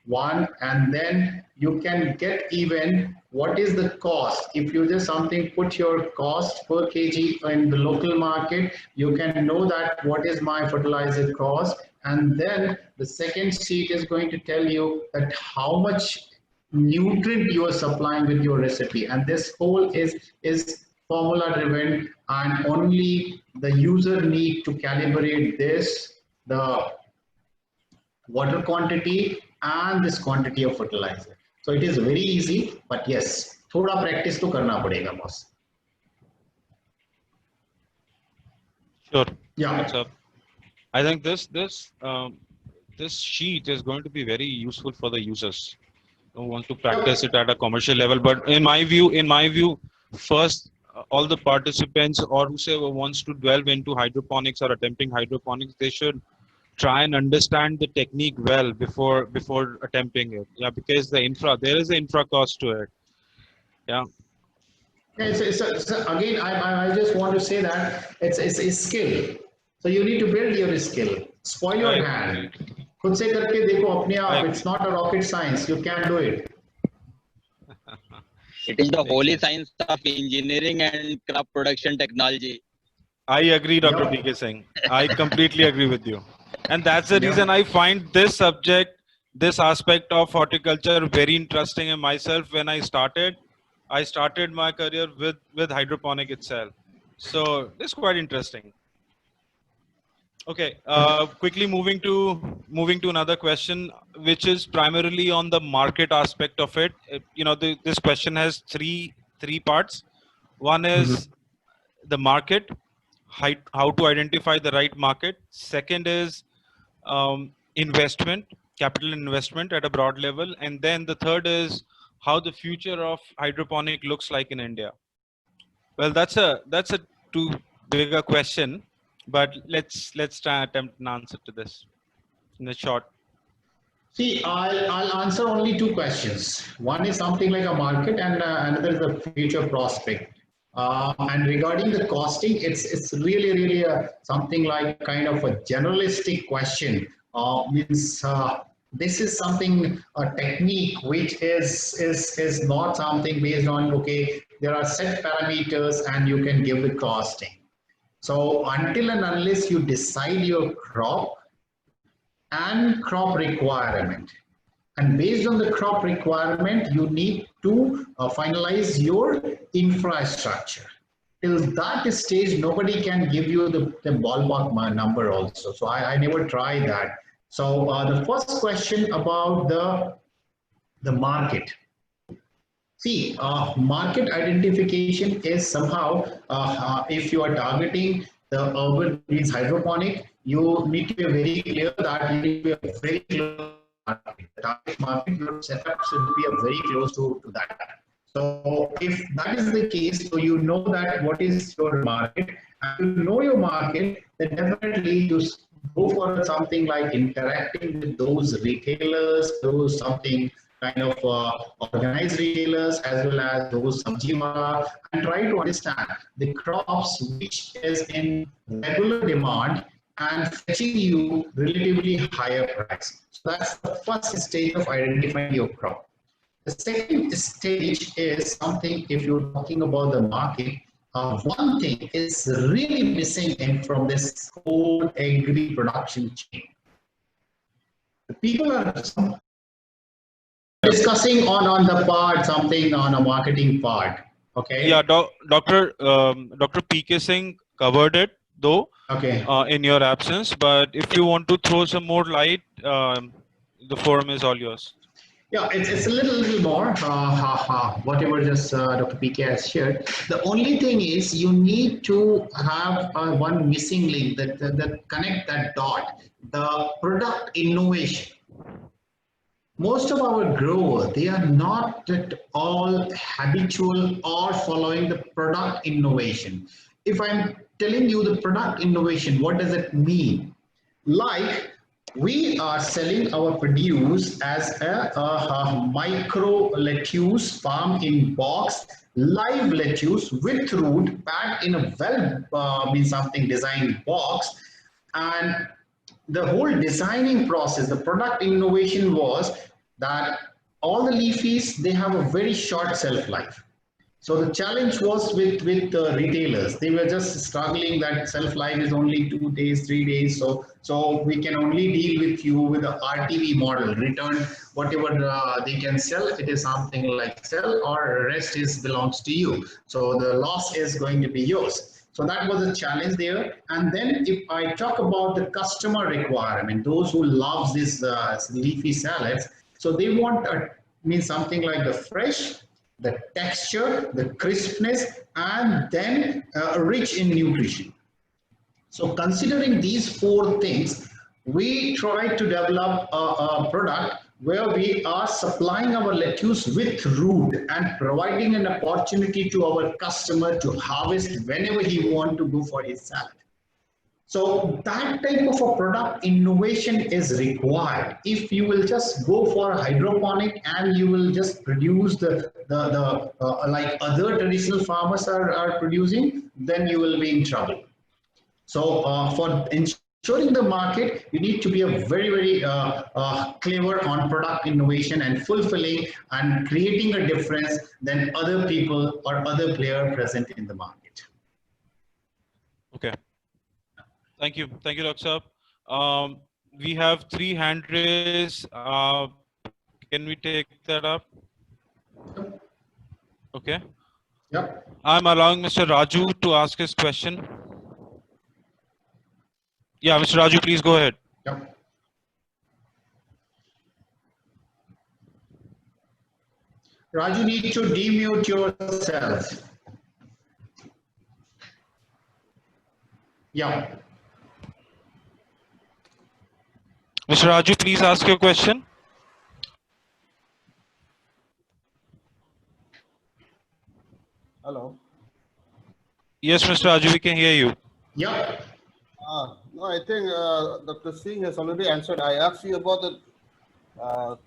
one, and then you can get even what is the cost. If you just something put your cost per kg in the local market, you can know that what is my fertilizer cost, and then the second sheet is going to tell you that how much nutrient you are supplying with your recipe, and this whole is formula driven, and only the user need to calibrate this, the water quantity and this quantity of fertilizer. So it is very easy, but yes, थोड़ा practice तो करना पड़ेगा boss. Sure. Yeah. So I think this sheet is going to be very useful for the users who want to practice it at a commercial level. But in my view, first all the participants or whoever wants to delve into hydroponics or attempting hydroponics, they should try and understand the technique well before attempting it. Yeah, because there is an infra cost to it. Yeah. Yeah, again, I just want to say that it's a skill. So you need to build your skill. Spoil your I hand. खुद से करके देखो अपने I आप. It's agree. not a rocket science. You can do it. It is the Makes holy sense. science of engineering and crop production technology. I agree, Dr. Yep. PK Singh. I completely agree with you. And that's the reason Yep. I find this subject, this aspect of horticulture very interesting in myself. When I started my career with hydroponic itself. So it's quite interesting. Okay, quickly moving to another question, which is primarily on the market aspect of it. This question has three parts. One is the market, how to identify the right market. Second is investment, capital investment at a broad level, and then the third is how the future of hydroponic looks like in India. Well, that's a too big a question, but let's try and attempt an answer to this in a short. See, I'll answer only two questions. One is something like a market, and another is a future prospect. And regarding the costing, it's really something like kind of a generalistic question. Means this is something a technique which is not something based on okay. There are set parameters, and you can give the costing. So until and unless you decide your crop and crop requirement. And based on the crop requirement, you need to finalize your infrastructure. Till that stage, nobody can give you the ballpark number also. So I never try that. So the first question about the market. See, market identification is somehow, if you are targeting the urban means hydroponic, you need to be very clear that you need to be very close to the market. The target market, your setup should be very close to that. So if that is the case, so you know that what is your market, and you know your market, then definitely you go for something like interacting with those retailers, those something kind of organized retailers as well as those sabjiwala, and try to understand the crops which is in regular demand and fetching you relatively higher price. So that's the first stage of identifying your crop. The second stage is something, if you're talking about the market, one thing is really missing in from this whole agri production chain. The people are discussing on the part, something on a marketing part. Okay. Yeah, Dr. PK Singh covered it though. Okay. In your absence, but if you want to throw some more light, the forum is all yours. Yeah, it's a little more, whatever just Dr. PK has shared. The only thing is you need to have one missing link that connect that dot, the product innovation. Most of our growers, they are not at all habitual or following the product innovation. If I'm telling you the product innovation, what does it mean? Like we are selling our produce as a micro lettuce farm in box, live lettuce with root packed in a well means something designed box, and the whole designing process, the product innovation was that all the leafies, they have a very short shelf life. So the challenge was with the retailers. They were just struggling that shelf life is only 2 days, 3 days. So we can only deal with you with the RTV model. Return whatever they can sell. It is something like sell, or rest is belongs to you. So the loss is going to be yours. So that was a challenge there. And then if I talk about the customer requirement, those who love this leafy salads, so they want means something like the fresh, the texture, the crispness, and then rich in nutrition. So considering these four things, we try to develop a product where we are supplying our lettuce with root and providing an opportunity to our customer to harvest whenever he wants to go for his salad. So that type of a product innovation is required. If you will just go for hydroponic and you will just produce the like other traditional farmers are producing, then you will be in trouble. So for ensuring the market, you need to be a very clever on product innovation and fulfilling and creating a difference than other people or other player present in the market. Okay. Thank you, Dr. Saab. We have 3 hand raised. Can we take that up? Okay. Yep. I'm allowing Mr. Raju to ask his question. Yeah, Mr. Raju, please go ahead. Yep. Raju, need to demute yourself. Yeah. Mr. Raju, please ask your question. Hello. Yes, Mr. Raju, we can hear you. Yeah. No, I think Dr. Singh has already answered. I asked you about the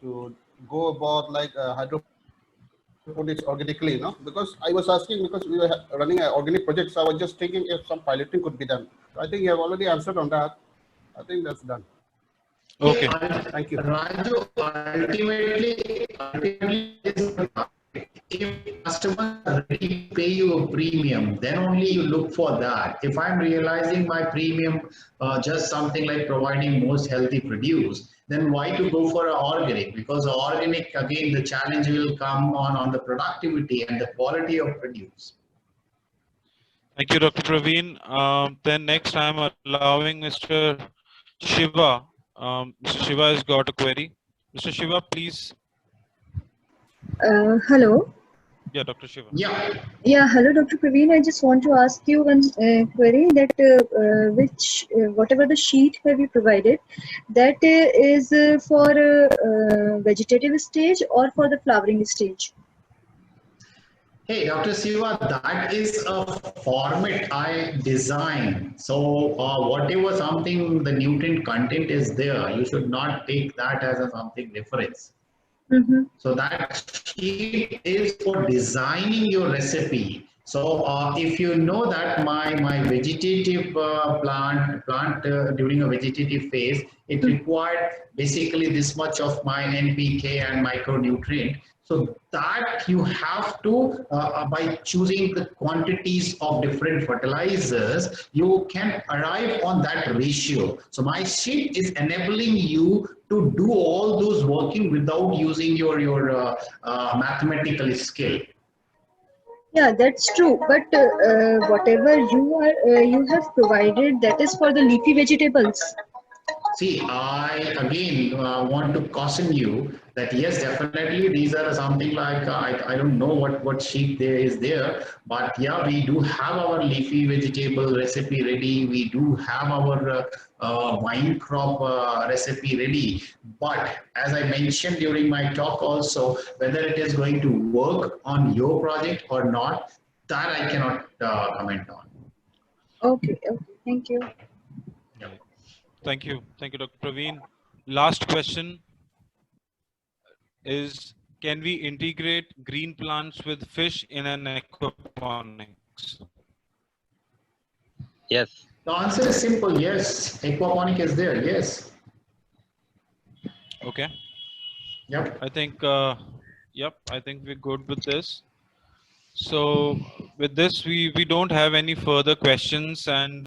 to go about like hydroponics organically, no? Because I was asking because we were running an organic project, so I was just thinking if some piloting could be done. I think you have already answered on that. I think that's done. Okay. Thank you. Raju, ultimately if customers are ready to pay you a premium, then only you look for that. If I'm realizing my premium just something like providing most healthy produce, then why to go for an organic? Because organic, again, the challenge will come on the productivity and the quality of produce. Thank you, Dr. Praveen. Then next I'm allowing Mr. Shiva Mr. Shiva has got a query. Mr. Shiva, please. Hello. Yeah, Dr. Shiva. Yeah. Yeah, hello, Dr. Praveen. I just want to ask you one query that whatever the sheet have you provided, that is for vegetative stage or for the flowering stage? Hey, Dr. Siva, that is a format I designed. So whatever something the nutrient content is there, you should not take that as a something difference. Mm-hmm. So that sheet is for designing your recipe. So if you know that my vegetative plant during a vegetative phase, it required basically this much of my NPK and micronutrient. So that you have to by choosing the quantities of different fertilizers, you can arrive on that ratio. So my sheet is enabling you to do all those working without using your mathematical skill. Yeah, that's true. But whatever you have provided, that is for the leafy vegetables. See, I again want to caution you that yes, definitely these are something like I don't know what sheet there is there, but yeah, we do have our leafy vegetable recipe ready. We do have our vine crop recipe ready. But as I mentioned during my talk also, whether it is going to work on your project or not, that I cannot comment on. Okay, okay. Thank you. Right. Thank you. Thank you, Dr. Praveen. Last question is, can we integrate green plants with fish in an aquaponics? Yes. The answer is simple, yes. Aquaponic is there, yes. Okay. Yep. I think, I think we're good with this. So with this, we don't have any further questions, and